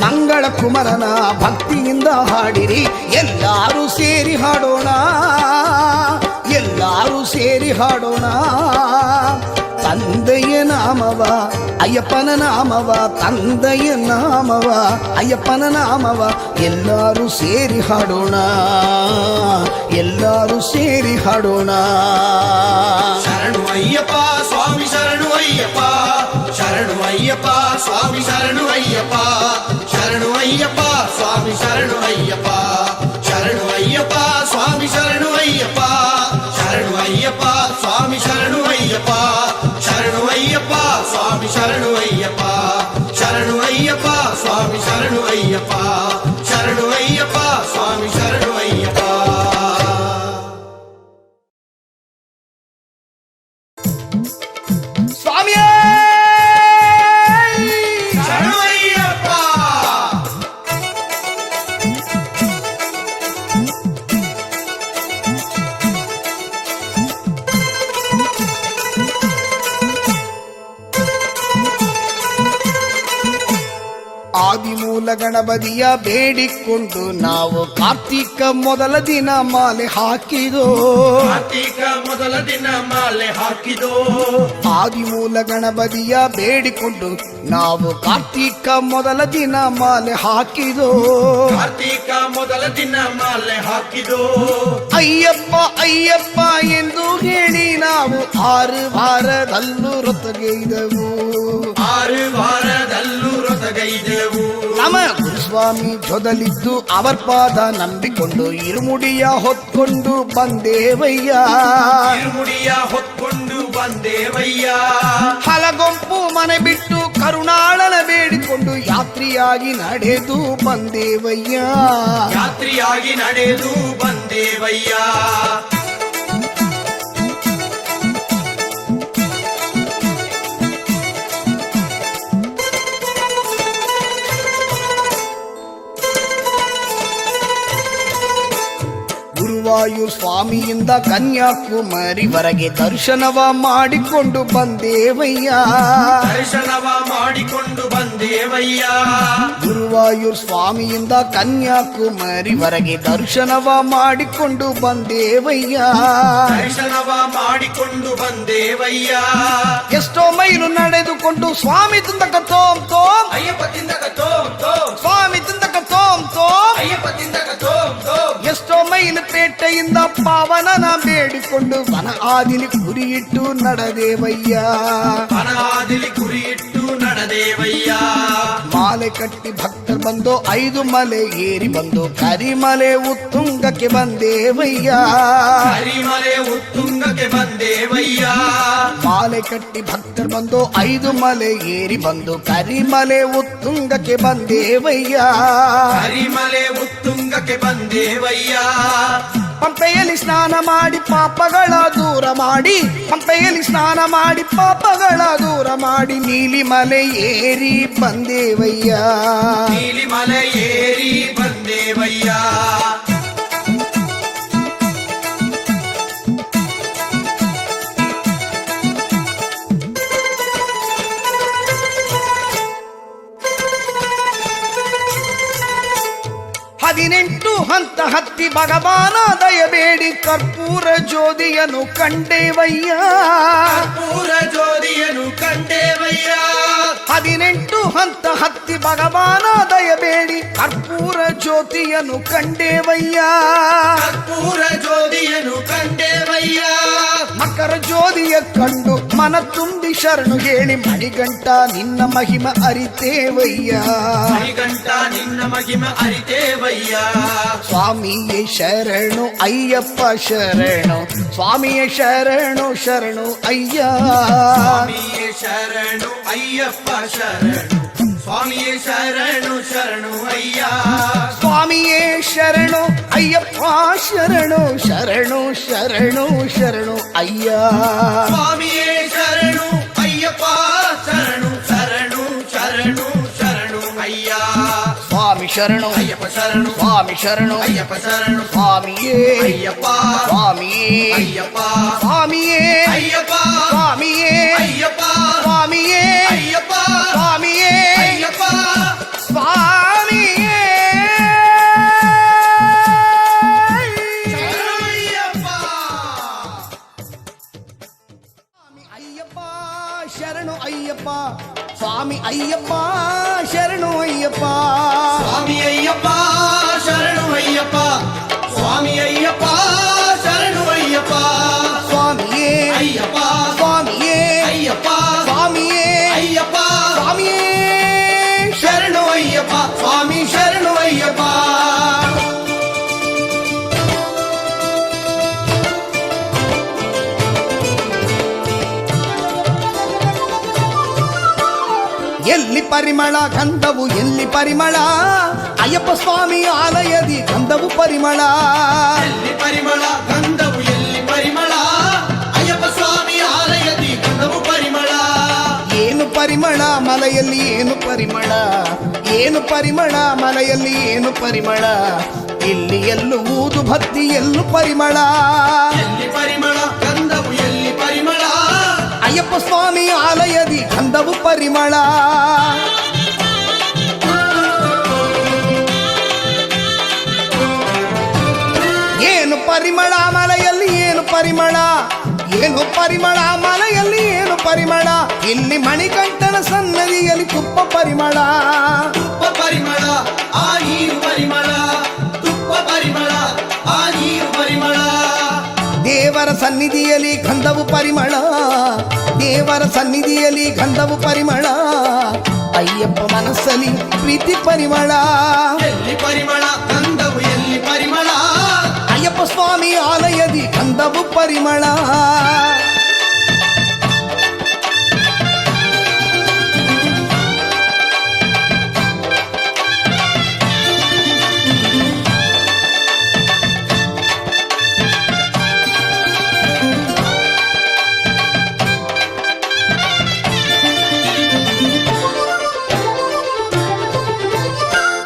ಮಂಗಳ ಕುಮಾರನ ಭಕ್ತಿಯಿಂದ ಹಾಡಿರಿ ಎಲ್ಲರೂ ಸೇರಿ ಹಾಡೋಣ ಎಲ್ಲರೂ ಸೇರಿ ಹಾಡೋಣ ತಂದೆಯ ನಾಮವ ಅಯ್ಯಪ್ಪನ ನಾಮವ ತಂದೆಯ ನಾಮವ ಅಯ್ಯಪ್ಪನ ನಾಮವ ಎಲ್ಲರೂ ಸೇರಿ ಹಾಡೋಣ ಎಲ್ಲರೂ ಸೇರಿ ಹಾಡೋಣ ಶರಣು ಅಯ್ಯಪ್ಪ ಸ್ವಾಮಿ ಶರಣು ಅಯ್ಯಪ್ಪ ಶರಣು ಅಯ್ಯಪ್ಪ ಸ್ವಾಮಿ ಶರಣು ಅಯ್ಯಪ್ಪ ಶರಣು ಅಯ್ಯಪ್ಪ ಸ್ವಾಮಿ ಶರಣು ಅಯ್ಯಪ್ಪ ಶರಣು ಅಯ್ಯಪ್ಪ ಸ್ವಾಮಿ ಶರಣು ಅಯ್ಯಪ್ಪ ಶರಣು ಅಯ್ಯಪ್ಪ ಸ್ವಾಮಿ ಶರಣು ಅಯ್ಯಪ್ಪ ಶರಣು ಅಯ್ಯಪ್ಪ ಸ್ವಾಮಿ ಶರಣು ಅಯ್ಯಪ್ಪ ಶರಣು ಅಯ್ಯಪ್ಪ ಸ್ವಾಮಿ ಶರಣು ಅಯ್ಯಪ್ಪ ಶರಣು ಅಯ್ಯಪ್ಪ ಸ್ವಾಮಿ ಶರಣು ಅಯ್ಯಪ್ಪ ಸ್ವಾಮಿಯೇ ಶರಣು ಅಯ್ಯಪ್ಪ ಆದಿಮೂಲ ಗಣಪತಿಯ ಬೇಡಿಕೊಂಡು ನಾವು ಕಾರ್ತಿಕ ಮೊದಲ ದಿನ ಮಾಲೆ ಹಾಕಿದೋ ಕಾರ್ತಿಕ ಮೊದಲ ದಿನ ಮಾಲೆ ಹಾಕಿದೋ ಆದಿಮೂಲ ಗಣಪತಿಯ ಬೇಡಿಕೊಂಡು ನಾವು ಕಾರ್ತಿಕ ಮೊದಲ ದಿನ ಮಾಲೆ ಹಾಕಿದೋ ಕಾರ್ತಿಕ ಮೊದಲ ದಿನ ಮಾಲೆ ಹಾಕಿದೋ ಅಯ್ಯಪ್ಪ ಅಯ್ಯಪ್ಪ ಎಂದು ಹೇಳಿ ನಾವು 6 ವಾರದಲ್ಲೂ ರೊತ್ತಗೈದವು 6 ವಾರದಲ್ಲೂ ರೊತಗೈದೆವು ನಮ್ಮ ಗುರುಸ್ವಾಮಿ ಜೊದಲಿದ್ದು ಅವರ ಪಾದ ನಂಬಿಕೊಂಡು ಇರುಮುಡಿಯ ಹೊತ್ಕೊಂಡು ಬಂದೇವಯ್ಯ ಇರುಮುಡಿಯ ಹೊತ್ಕೊಂಡು ಬಂದೇವಯ್ಯ ಹಲಗೊಂಪು ಮನೆ ಬಿಟ್ಟು ಕರುಣಾಳನ ಬೇಡಿಕೊಂಡು ಯಾತ್ರಿಯಾಗಿ ನಡೆದು ಬಂದೇವಯ್ಯ ಯಾತ್ರಿಯಾಗಿ ನಡೆದು ಬಂದೇವಯ್ಯ ಗುರುವಾಯೂರ್ ಸ್ವಾಮಿಯಿಂದ ಕನ್ಯಾಕುಮಾರಿವರೆಗೆ ದರ್ಶನವ ಮಾಡಿಕೊಂಡು ಬಂದೇವಯ್ಯ ದರ್ಶನವ ಮಾಡಿಕೊಂಡು ಬಂದೇವಯ್ಯ ಗುರುವಾಯೂರ್ ಸ್ವಾಮಿಯಿಂದ ಕನ್ಯಾಕುಮಾರಿವರೆಗೆ ದರ್ಶನವ ಮಾಡಿಕೊಂಡು ಬಂದೇವಯ್ಯ ದರ್ಶನವ ಮಾಡಿಕೊಂಡು ಬಂದೇವಯ್ಯ ಎಷ್ಟೋ ಮೈಲು ನಡೆದುಕೊಂಡು ಸ್ವಾಮಿ ತಿಂದಕ ತೋಂ ತೋಂ ಅಯ್ಯಪ್ಪ ತಿಂದಕ ತೋಂ ತೋಂ ಸ್ವಾಮಿ ತಿಂದಕ ತೋಂ ತೋಂ ಅಯ್ಯಪ್ಪ ತಿಂದಕ ತೋಂ ತೋಂ ಎಷ್ಟೋ ಮೈಲು ಪೇಟೆಯಿಂದ ಪಾವನನ ಬೇಡಿಕೊಂಡು ವನ ಆದಿಲಿ ಗುರಿಯಿಟ್ಟು ನಡೆದೇವಯ್ಯ ಅನಾದಿಲಿ ಗುರಿಯಿಟ್ಟು ನಡೆದೇವಯ್ಯ ಮಾಲೆ ಕಟ್ಟಿ ಭಕ್ತರು ಬಂದು 5 ಮಲೆ ಏರಿ ಬಂದು ಕರಿಮಲೆ ಉತ್ತುಂಗಕ್ಕೆ ಬಂದೇವಯ್ಯ ಹರಿಮಲೆ ಉತ್ತುಂಗಕ್ಕೆ ಬಂದೇವಯ್ಯ ಮಾಲೆ ಕಟ್ಟಿ ಭಕ್ತರು ಬಂದು 5 ಮಲೆ ಏರಿ ಬಂದು ಕರಿಮಲೆ ಉತ್ತುಂಗಕ್ಕೆ ಬಂದೇವಯ್ಯ ಹರಿಮಲೆ ಉತ್ತುಂಗಕ್ಕೆ ಬಂದೇವಯ್ಯ ಪಂಪೆಯಲ್ಲಿ ಸ್ನಾನ ಮಾಡಿ ಪಾಪಗಳ ದೂರ ಮಾಡಿ ಪಂಪೆಯಲ್ಲಿ ಸ್ನಾನ ಮಾಡಿ ಪಾಪಗಳ ದೂರ ಮಾಡಿ ನೀಲಿಮಲೆ ಏರಿ ಬಂದೇವಯ್ಯ ನೀಲಿಮಲೆ ಏರಿ ಬಂದೇವಯ್ಯ. 18 ಹಂತ ಹತ್ತಿ ಭಗವಾನ ದಯಬೇಡಿ ಕರ್ಪೂರ ಜ್ಯೋತಿಯನ್ನು ಕಂಡೇವಯ್ಯ ಕರ್ಪೂರ ಜ್ಯೋತಿಯನ್ನು ಕಂಡೇವಯ್ಯ. 18 ಹಂತ ಹತ್ತಿ ಭಗವಾನ ದಯಬೇಡಿ ಕರ್ಪೂರ ಜ್ಯೋತಿಯನ್ನು ಕಂಡೇವಯ್ಯ ಕರ್ಪೂರ ಜ್ಯೋತಿಯನ್ನು ಕಂಡೇವಯ್ಯ. ಮಕರ ಜ್ಯೋತಿಯ ಕಂಡು ಮನ ತುಂಬಿ ಶರಣು ಹೇಳಿ ಮಣಿಗಂಟ ನಿನ್ನ ಮಹಿಮ ಅರಿತೇವಯ್ಯ ಮಣಿಗಂಟ ನಿನ್ನ ಮಹಿಮ ಅರಿತೇವಯ್ಯ. ಸ್ವಾಮಿಯೇ ಶರಣು ಅಯ್ಯಪ್ಪ ಶರಣು ಸ್ವಾಮಿಯೇ ಶರಣು ಶರಣು ಅಯ್ಯ ಸ್ವಾಮಿಯೇ ಶರಣು ಅಯ್ಯಪ್ಪ ಶರಣು ಸ್ವಾಮಿಯೇ ಶರಣು ಶರಣು ಅಯ್ಯ. ಸ್ವಾಮಿಯೇ ಶರಣು ಅಯ್ಯಪ್ಪ ಶರಣು ಶರಣು ಶರಣು ಶರಣು ಅಯ್ಯ ಸ್ವಾಮಿಯೇ ಶರಣು ಅಯ್ಯಪ್ಪ ಶರಣು ಶರಣು ಶರಣು ಶರಣು ಅಯ್ಯ. ಸ್ವಾಮಿ ಶರಣು ಅಯ್ಯಪ್ಪ ಶರಣು ಸ್ವಾಮಿ ಶರಣು ಅಯ್ಯಪ್ಪ ಶರಣು ಸ್ವಾಮಿಯೇ ಅಯ್ಯಪ್ಪ ಸ್ವಾಮಿಯೇ ಅಯ್ಯಪ್ಪ ಸ್ವಾಮಿಯೇ ಅಯ್ಯಪ್ಪ ಸ್ವಾಮಿಯೇ ಅಯ್ಯಪ್ಪ ಸ್ವಾಮಿಯೇ ಅಯ್ಯಪ್ಪ ಸ್ವಾಮಿಯೇ ಅಯ್ಯಪ್ಪ ಸ್ವಾಮಿಯೇ ಶರಣು ಅಯ್ಯಪ್ಪ ಸ್ವಾಮಿ ಅಯ್ಯಪ್ಪ ಶರಣು ಅಯ್ಯಪ್ಪ ಸ್ವಾಮಿ ಅಯ್ಯಪ್ಪ ಶರಣು ಅಯ್ಯಪ್ಪ ಸ್ವಾಮಿ ಅಯ್ಯಪ್ಪ ಶರಣು ಅಯ್ಯಪ್ಪ ಸ್ವಾಮಿಯೇ ಅಯ್ಯಪ್ಪ ಸ್ವಾಮಿಯೇ ಅಯ್ಯಪ್ಪ ಸ್ವಾಮಿಯೇ ಅಯ್ಯಪ್ಪ ಸ್ವಾಮಿಯೇ ಶರಣು ಅಯ್ಯಪ್ಪ ಸ್ವಾಮಿ ಶರಣು ಅಯ್ಯಪ್ಪ. ಎಲ್ಲಿ ಪರಿಮಳ ಗಂಧವು ಎಲ್ಲಿ ಪರಿಮಳ ಅಯ್ಯಪ್ಪ ಸ್ವಾಮಿ ಆಲಯದಿ ಗಂಧವು ಪರಿಮಳ ಎಲ್ಲಿ ಪರಿಮಳ ಗಂಧವು ಎಲ್ಲಿ ಪರಿಮಳ ಅಯ್ಯಪ್ಪ ಸ್ವಾಮಿ ಆಲಯದಿ ಗಂಧವು ಪರಿಮಳ. ಏನು ಪರಿಮಳ ಮಲೆಯಲ್ಲಿ ಏನು ಪರಿಮಳ ಏನು ಪರಿಮಳ ಮಲೆಯಲ್ಲಿ ಏನು ಪರಿಮಳ ಇಲ್ಲಿ ಎಲ್ಲೂ ಊದು ಭಕ್ತಿ ಎಲ್ಲೂ ಪರಿಮಳ ಎಲ್ಲಿ ಪರಿಮಳ ಗಂಧವು ಎಲ್ಲಿ ಪರಿಮಳ ಅಯ್ಯಪ್ಪ ಸ್ವಾಮಿ ಆಲಯದಿ ಗಂಧವು ಪರಿಮಳ. ಏನು ಪರಿಮಳ ಮಲೆಯಲ್ಲಿ ಏನು ಪರಿಮಳ ಏನು ಪರಿಮಳ ಮಲೆಯಲ್ಲಿ ಏನು ಪರಿಮಳ ಇಲ್ಲಿ ಮಣಿಕಂಠನ ಸನ್ನದಿಯಲ್ಲಿ ತುಪ್ಪ ಪರಿಮಳ ತುಪ್ಪ ಪರಿಮಳ ಆ ನೀರು ಪರಿಮಳ ತುಪ್ಪ ಪರಿಮಳ ಆ ನೀರು ಪರಿಮಳ. ದೇವರ ಸನ್ನಿಧಿಯಲ್ಲಿ ಗಂಧವು ಪರಿಮಳ ದೇವರ ಸನ್ನಿಧಿಯಲ್ಲಿ ಗಂಧವು ಪರಿಮಳ ಅಯ್ಯಪ್ಪ ಮನಸ್ಸಲ್ಲಿ ಪ್ರೀತಿ ಪರಿಮಳ ಎಲ್ಲಿ ಪರಿಮಳ ಗಂಧವು ಎಲ್ಲಿ ಪರಿಮಳ ಅಯ್ಯಪ್ಪ ಸ್ವಾಮಿ ಆಲಯದಿ ಗಂಧವು ಪರಿಮಳ.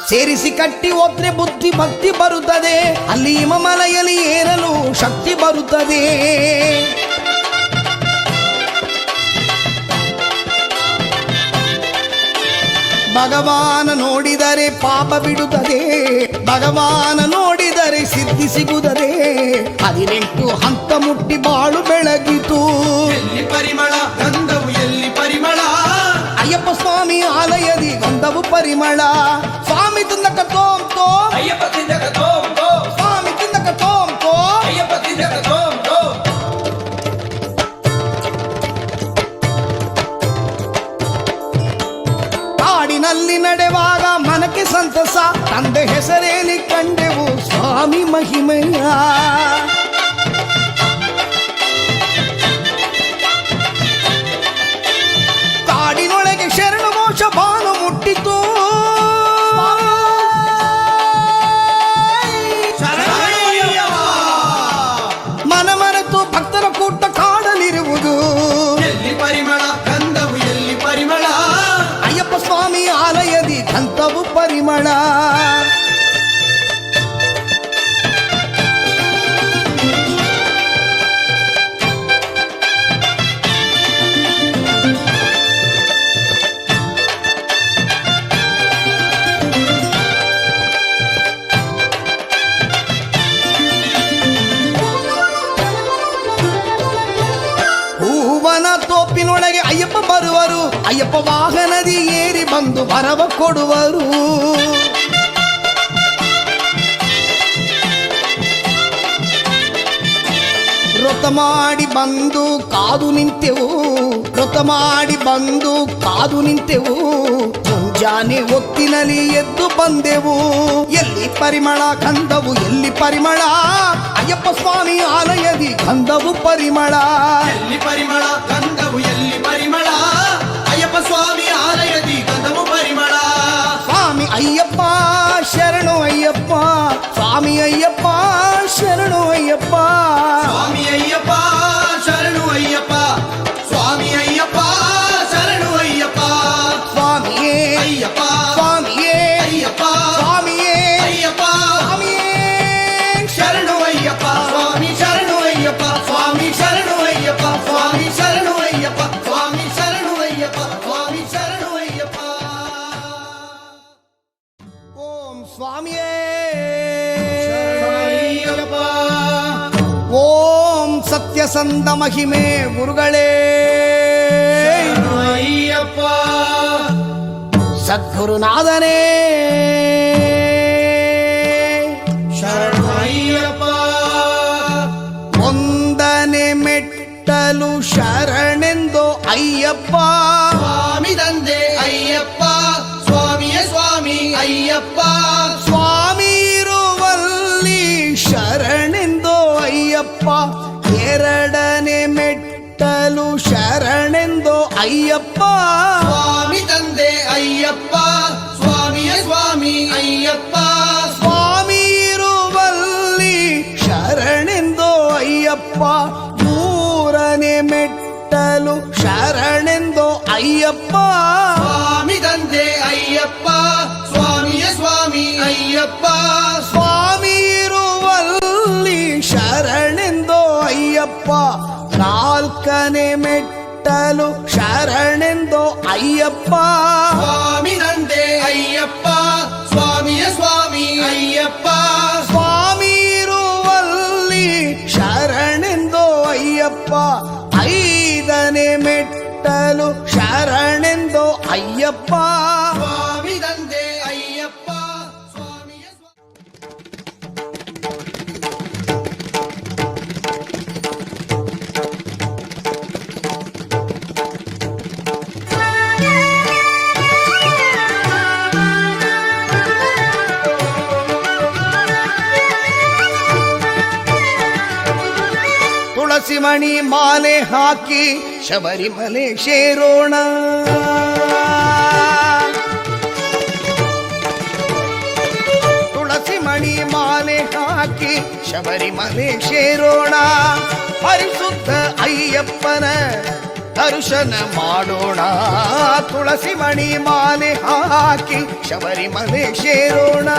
ಸೇರಿಸಿ ಕಟ್ಟಿ ಹೋದ್ರೆ ಬುದ್ಧಿ ಭಕ್ತಿ ಬರುತ್ತದೆ ಅಲ್ಲಿ ಹಿಮಮಲೆಯಲ್ಲಿ ಏರಲು ಶಕ್ತಿ ಬರುತ್ತದೆ. ಭಗವಾನ ನೋಡಿದರೆ ಪಾಪ ಬಿಡುತ್ತದೆ ಭಗವಾನ ನೋಡಿದರೆ ಸಿದ್ಧಿ ಸಿಗುತ್ತದೆ 18 ಹಂತ ಮುಟ್ಟಿ ಬಾಳು ಬೆಳಗಿತು. ಎಲ್ಲಿ ಪರಿಮಳ ಗಂಧವು ಎಲ್ಲಿ ಪರಿಮಳ ಅಯ್ಯಪ್ಪ ಸ್ವಾಮಿ ಆಲಯದಿ ಗಂಧವು ಪರಿಮಳ ಸ್ವಾಮಿ ತಿಂದಕ ತೋಂ ತೋ ಅಯ್ಯಪ್ಪ ತಿಂದಕ ತೋಂ ತೋ ಸ್ವಾಮಿ ತಿಂದಕ ತೋಂ ತೋ ಅಯ್ಯಪ್ಪ ತಿಂದಕ ತೋಂ ತೋ. ಕಾಡಿನಲ್ಲಿ ನಡೆವಾಗ ಮನಕ್ಕೆ ಸಂತಸ ತಂದೆ ಹೆಸರೇಲಿ ಕಂಡೆವು ಸ್ವಾಮಿ ಮಹಿಮೆಯ ಕಾಡಿನೊಳಗೆ ಶರಣು ಮೋಕ್ಷ ಬಾನು ಮುಟ್ಟಿತು ಹೊತ್ತು ಭಕ್ತರ ಕೂಟ ಕಾಡಲಿರುವುದು. ಎಲ್ಲಿ ಪರಿಮಳ ಗಂಧವು ಎಲ್ಲಿ ಪರಿಮಳ, ಅಯ್ಯಪ್ಪ ಸ್ವಾಮಿ ಆಲಯದಿ ಗಂಧವು ಪರಿಮಳ. ತೋಪಿನೊಳಗೆ ಅಯ್ಯಪ್ಪ ಬರುವರು, ಅಯ್ಯಪ್ಪ ವಾಹನದಿ ಏರಿ ಬಂದು ವರವ ಕೊಡುವರು. ವ್ರತ ಮಾಡಿ ಬಂದು ಕಾದು ನಿಂತೆವು, ವ್ರತ ಮಾಡಿ ಬಂದು ಕಾದು ನಿಂತೆವು. ಮುಂಜಾನೆ ಹೊತ್ತಿನಲ್ಲಿ ಎದ್ದು ಬಂದೆವು. ಎಲ್ಲಿ ಪರಿಮಳ ಗಂಧವು ಎಲ್ಲಿ ಪರಿಮಳ, ಅಯ್ಯಪ್ಪ ಸ್ವಾಮಿ ಆಲಯದಿ ಗಂಧವು ಪರಿಮಳ. ಎಲ್ಲಿ ಪರಿಮಳ ಗಂಧವು ಎಲ್ಲಿ ಪರಿಮಳ, ಅಯ್ಯಪ್ಪ ಸ್ವಾಮಿ ಆಲಯದಿ ಗಂಧವು ಪರಿಮಳ. ಸ್ವಾಮಿ ಅಯ್ಯಪ್ಪ ಶರಣು ಅಯ್ಯಪ್ಪ, ಸ್ವಾಮಿ ಅಯ್ಯಪ್ಪ ಶರಣು ಅಯ್ಯಪ್ಪ. ಸ್ವಾಮಿ ಅಯ್ಯಪ್ಪ ಶರಣು ಅಯ್ಯಪ್ಪ, ಸ್ವಾಮಿ ಅಯ್ಯಪ್ಪ ಶರಣು ಅಯ್ಯಪ್ಪ. ಸ್ವಾಮಿಯೇ ಅಯ್ಯಪ್ಪ ಸ್ವಾಮಿಯೇ ಅಯ್ಯಪ್ಪ, ಸ್ವಾಮಿಯೇ ಅಯ್ಯಪ್ಪ ಸ್ವಾಮಿಯೇ ಶರಣು ಅಯ್ಯಪ್ಪ, ಸ್ವಾಮಿ ಶರಣು ಅಯ್ಯಪ್ಪ, ಸ್ವಾಮಿ ಶರಣು ಅಯ್ಯಪ್ಪ, ಸ್ವಾಮಿ ಶರಣು ಅಯ್ಯಪ್ಪ, ಸ್ವಾಮಿ ಶರಣು ಅಯ್ಯಪ್ಪ, ಸ್ವಾಮಿ ಶರಣು ಅಯ್ಯಪ್ಪ. ಓಂ ಸ್ವಾಮಿಯೇ ಅಯ್ಯಪ್ಪ ಓಂ ಸತ್ಯಸಂಧ ಮಹಿಮೆ ಗುರುಗಳೇ ಅಯ್ಯಪ್ಪ, ಸದ್ಗುರುನಾಥನೇ ಶರಣು ಅಯ್ಯಪ್ಪ. ಒಂದನೆ ಮೆಟ್ಟಲು ಶರಣೆಂದು ಅಯ್ಯಪ್ಪ. ಸ್ವಾಮಿ ತಂದೆ ಅಯ್ಯಪ್ಪ, ಸ್ವಾಮಿಯ ಸ್ವಾಮಿ ಅಯ್ಯಪ್ಪ. ಸ್ವಾಮಿ ಇರುವಲ್ಲಿ ಶರಣೆಂದು ಅಯ್ಯಪ್ಪ. ಎರಡನೆ ಮೆಟ್ಟಲು ಶರಣೆಂದು ಅಯ್ಯಪ್ಪ. ಸ್ವಾಮಿ ತಂದೆ ಅಯ್ಯಪ್ಪ, ಸ್ವಾಮಿಯ ಸ್ವಾಮಿ ಅಯ್ಯಪ್ಪ. ಸ್ವಾಮಿ ಇರುವಲ್ಲಿ ಶರಣೆಂದು ಅಯ್ಯಪ್ಪ. ಮೂರನೆ ಮೆಟ್ಟಲು ಶರಣೆಂದು ಅಯ್ಯಪ್ಪ. ಸ್ವಾಮಿ ತಂದೆ ಅಯ್ಯಪ್ಪ, ಸ್ವಾಮಿಯ ಸ್ವಾಮಿ ಅಯ್ಯಪ್ಪ. ಸ್ವಾಮಿ ಇರುವಲ್ಲಿ ಶರಣೆಂದು ಅಯ್ಯಪ್ಪ. ನಾಲ್ಕನೆ ಮೆಟ್ಟಲು ಶರಣೆಂದು ಅಯ್ಯಪ್ಪ. ಸ್ವಾಮಿ ತಂದೆ ಅಯ್ಯಪ್ಪ, ಸ್ವಾಮಿಯ ಸ್ವಾಮಿ ಅಯ್ಯಪ್ಪ. ಸ್ವಾಮಿ ಇರುವಲ್ಲಿ ಶರಣೆಂದು ಅಯ್ಯಪ್ಪ. ಐದನೆ ಮೆಟ್ಟಲು ಶರಣೆಂದು ಅಯ್ಯಪ್ಪ. ಸ್ವಾಮಿ ತಂದೆ ಅಯ್ಯಪ್ಪ, ಸ್ವಾಮಿಯ ತುಳಸಿ ಮಣಿ ಮಾಲೆ ಹಾಕಿ ಶಬರಿಮಲೆ ಸೇರೋಣ. ತುಳಸಿ ಮಣಿ ಮಾಲೆ ಹಾಕಿ ಶಬರಿಮಲೆ ಸೇರೋಣ. ಪರಿಶುದ್ಧ ಅಯ್ಯಪ್ಪನ ದರ್ಶನ ಮಾಡೋಣ. ತುಳಸಿ ಮಣಿ ಮಾಲೆ ಹಾಕಿ ಶಬರಿಮಲೆ ಸೇರೋಣ.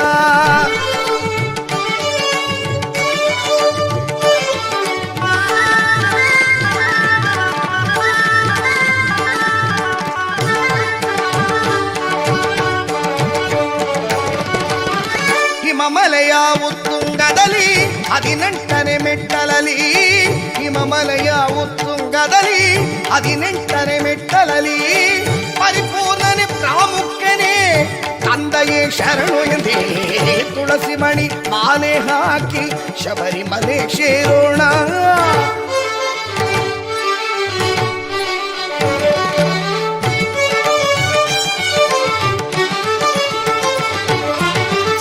ಹಿಮಮಲೆಯ ಉತ್ತುಂಗದಲ್ಲಿ 18ನೇ ಮೆಟ್ಟಲಲ್ಲಿ, ಹಿಮಮಲೆಯ ಉತ್ತುಂಗದಲ್ಲಿ 18ನೇ ಮೆಟ್ಟಲಲ್ಲಿ ಪರಿಪೂರ್ಣನೆ ಪ್ರಾಮುಖ್ಯನೇ ತಂದೆಯೇ ಶರಣು ಎಂದೇ ತುಳಸಿ ಮಣಿ ಮಾಲೆ ಹಾಕಿ ಶಬರಿಮಲೆ ಸೇರೋಣ.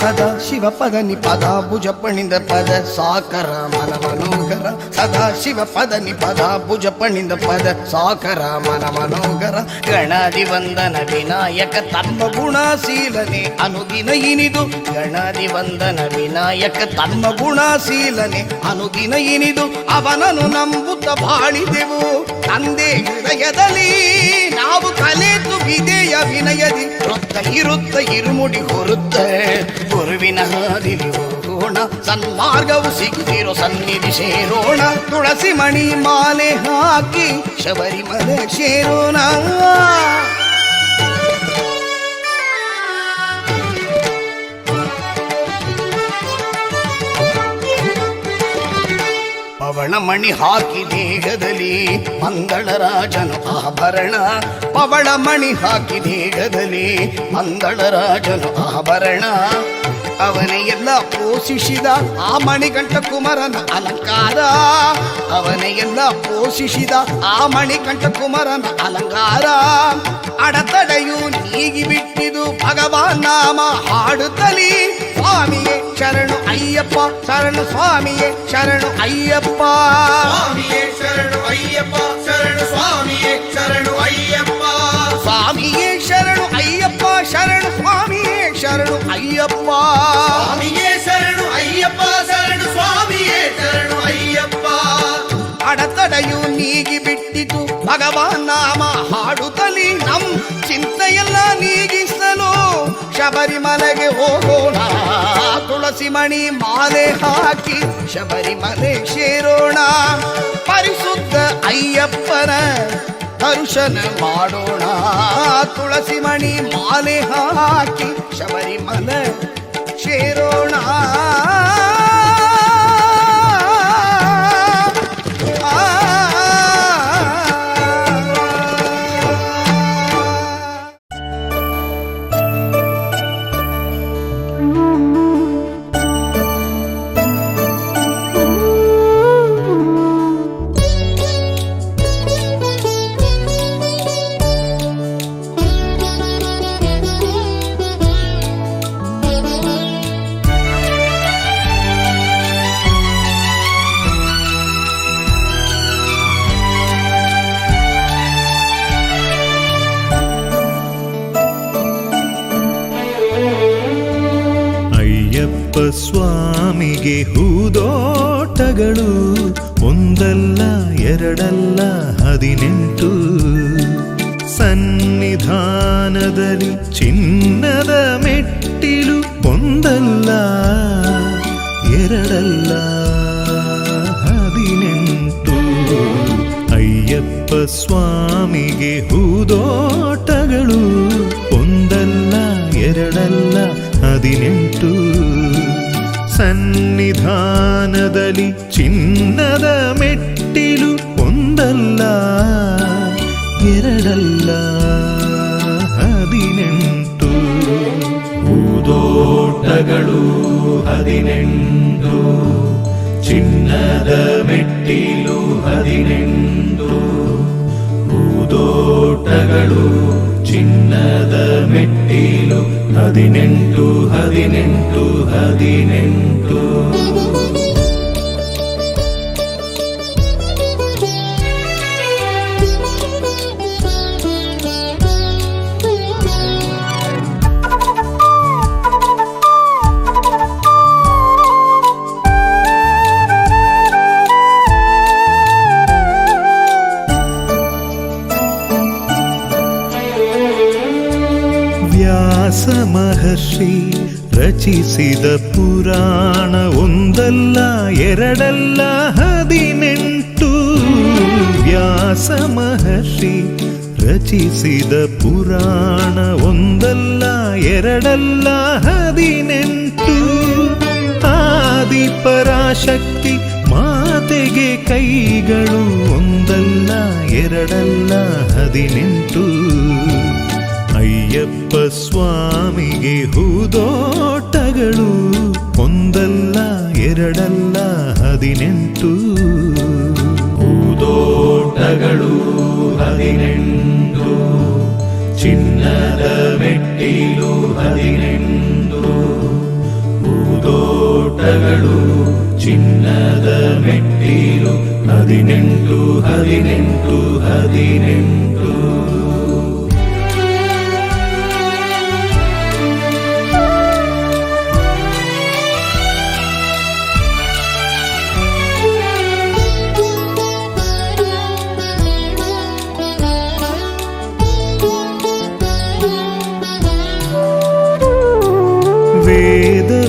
ಸದಾ ಶಿವ ಶಿವ ಪದ ನಿ ಪದ ಭುಜ ಪಣಿಂದ ಪದ ಸಾಕರ ಮನ ಮನೋಗರ ಸದಾ ಶಿವ ಪದ ನಿ ಪದ ಭುಜ ಪಣಿಂದ ಪದ ಸಾಕರ ಮನ ಮನೋಗರ ಗಣಾದಿ ವಂದನ ವಿನಾಯಕ ತಮ್ಮ ಗುಣಶೀಲನೆ ಅನುದಿನ ಇನಿದು ಗಣಾದಿ ವಂದನ ವಿನಾಯಕ ತಮ್ಮ ಗುಣಶೀಲನೆ ಅನುದಿನ ಇನಿದು ಅವನನ್ನು ನಂಬುತ್ತ ಬಾಳಿದೆವು ತಂದೆ ಹೃದಯದಲ್ಲಿ ನಾವು ಕಲೆತು ವಿಧೇಯ ವಿನಯದಿ ಇರುತ್ತ ಇರುಮುಡಿ ಹೊರುತ್ತ ಗುರುವಿನ ಹಾದಿಲಿ ಹೋಗೋಣ ಸನ್ಮಾರ್ಗವು ಸಿಕ್ಕಿರೋ ಸನ್ನಿಧಿ ಸೇರೋಣ ತುಳಸಿ ಮಣಿ ಮಾಲೆ ಹಾಕಿ ಶಬರಿಮಲೆ ಸೇರೋಣ ಪವಳಮಣಿ ಹಾಕಿ ದೇಹದಲ್ಲಿ ಮಂಗಳರಾಜನು ಆಭರಣ ಪವಳಮಣಿ ಹಾಕಿ ದೇಹದಲ್ಲಿ ಮಂಗಳರಾಜನು ಆಭರಣ ಅವನೇ ಎಲ್ಲ ಪೋಷಿಸಿದ ಆ ಮಣಿಕಂಠ ಕುಮಾರನ ಅಲಂಕಾರ ಅವನೇ ಎಲ್ಲ ಪೋಷಿಸಿದ ಆ ಮಣಿಕಂಠ ಕುಮಾರನ ಅಲಂಕಾರ ಅಡತಡೆಯು ನೀಗಿ ಬಿಟ್ಟಿದು ಭಗವಾನ್ ನಾಮ ಹಾಡುತ್ತಲೀ ಸ್ವಾಮಿಯೇ ಶರಣು ಅಯ್ಯಪ್ಪ ಶರಣು ಸ್ವಾಮಿಯೇ ಶರಣು ಅಯ್ಯಪ್ಪ ಸ್ವಾಮಿಯೇ ಶರಣು ಅಯ್ಯಪ್ಪ ಶರಣು ಸ್ವಾಮಿಯೇ ಶರಣು ಅಯ್ಯಪ್ಪ ಸ್ವಾಮಿಯೇ ಶರಣು ಅಯ್ಯಪ್ಪ ಶರಣು ಸ್ವಾಮಿಯೇ ಶರಣು ಅಯ್ಯಪ್ಪ ಸ್ವಾಮಿಯೇ ಶರಣು ಅಯ್ಯಪ್ಪ ಶರಣು ಸ್ವಾಮಿಯೇ ಶರಣು ಅಯ್ಯಪ್ಪ ಅಡತಡೆಯು ನೀಗಿ ಬಿಟ್ಟಿತು ಭಗವಾನ್ ನಾಮ ಹಾಡುತ್ತಲೀ ನಮ್ ಚಿಂತೆಯೆಲ್ಲ ನೀಗಿಸಲು ಶಬರಿಮಲೆಗೆ ಹೋಗೋಣ ತುಳಸಿ ಮಣಿ ಮಾಲೆ ಹಾಕಿ ಶಬರಿಮಲೆ ಸೇರೋಣ ಪರಿಶುದ್ಧ ಅಯ್ಯಪ್ಪನ ದರ್ಶನ ಮಾಡೋಣ ತುಳಸಿ ಮಣಿ ಮಾಲೆ ಹಾಕಿ ಶಬರಿಮಲೆ ಸೇರೋಣ ಸ್ವಾಮಿಗೆ ಹೂದೋಟಗಳು ಒಂದಲ್ಲ ಎರಡಲ್ಲ 18 ಸನ್ನಿಧಾನದಲ್ಲಿ ಚಿನ್ನದ ಮೆಟ್ಟಿಲು ಒಂದಲ್ಲ ಎರಡಲ್ಲ 18 ಅಯ್ಯಪ್ಪ ಸ್ವಾಮಿಗೆ ಹೂದೋಟಗಳು ಒಂದಲ್ಲ ಎರಡಲ್ಲ 18 ಸನ್ನಿಧಾನದಲ್ಲಿ ಚಿನ್ನದ ಮೆಟ್ಟಿಲು ಒಂದಲ್ಲ ಎರಡಲ್ಲ 18 ಹೂದೋಟಗಳು 18 ಚಿನ್ನದ ಮೆಟ್ಟಿಲು 18 ಹೂದೋಟಗಳು ಚಿನ್ನದ ಮೆಟ್ಟಿಲು 18 18 18 ವ್ಯಾಸ ಮಹರ್ಷಿ ರಚಿಸಿದ ಪುರಾಣ ಒಂದಲ್ಲ ಎರಡಲ್ಲ 18 ವ್ಯಾಸ ಮಹರ್ಷಿ ರಚಿಸಿದ ಪುರಾಣ ಒಂದಲ್ಲ ಎರಡಲ್ಲ 18 ಆದಿ ಪರಾಶಕ್ತಿ ಮಾತೆಗೆ ಕೈಗಳು ಒಂದಲ್ಲ ಎರಡಲ್ಲ 18 ಅಯ್ಯಪ್ಪ ಸ್ವಾಮಿಗೆ ಹೂದೋಟಗಳು ಒಂದಲ್ಲ ಎರಡಲ್ಲ 18 ಹೂದೋಟಗಳು 18 ಚಿನ್ನದ ಮೆಟ್ಟಿಲು 18 ಚಿನ್ನದ ಮೆಟ್ಟಿಲು 18 18 18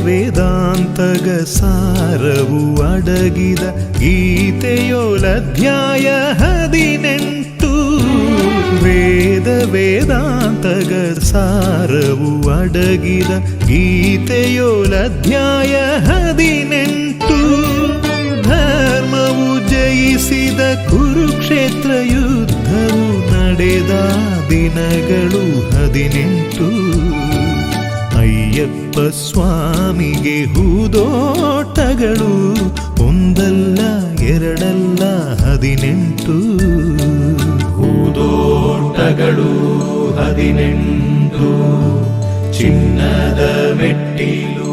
ವೇದಾಂತಗ ಸಾರವು ಅಡಗಿದ ಗೀತೆಯೋಲಧ್ಯಾಯ 18 ವೇದಾಂತಗ ಸಾರವು ಅಡಗಿದ ಗೀತೆಯೋಲಧ್ಯಾಯ 18 ಧರ್ಮವು ಜಯಿಸಿದ ಕುರುಕ್ಷೇತ್ರ ಯುದ್ಧವು ನಡೆದ ದಿನಗಳು 18 ಅಯ್ಯಪ್ಪ ಸ್ವಾಮಿಗೆ ಹೂದೋಟಗಳು ಒಂದಲ್ಲ ಎರಡಲ್ಲ 18 ಹೂದೋಟಗಳು 18 ಚಿನ್ನದ ಮೆಟ್ಟಿಲು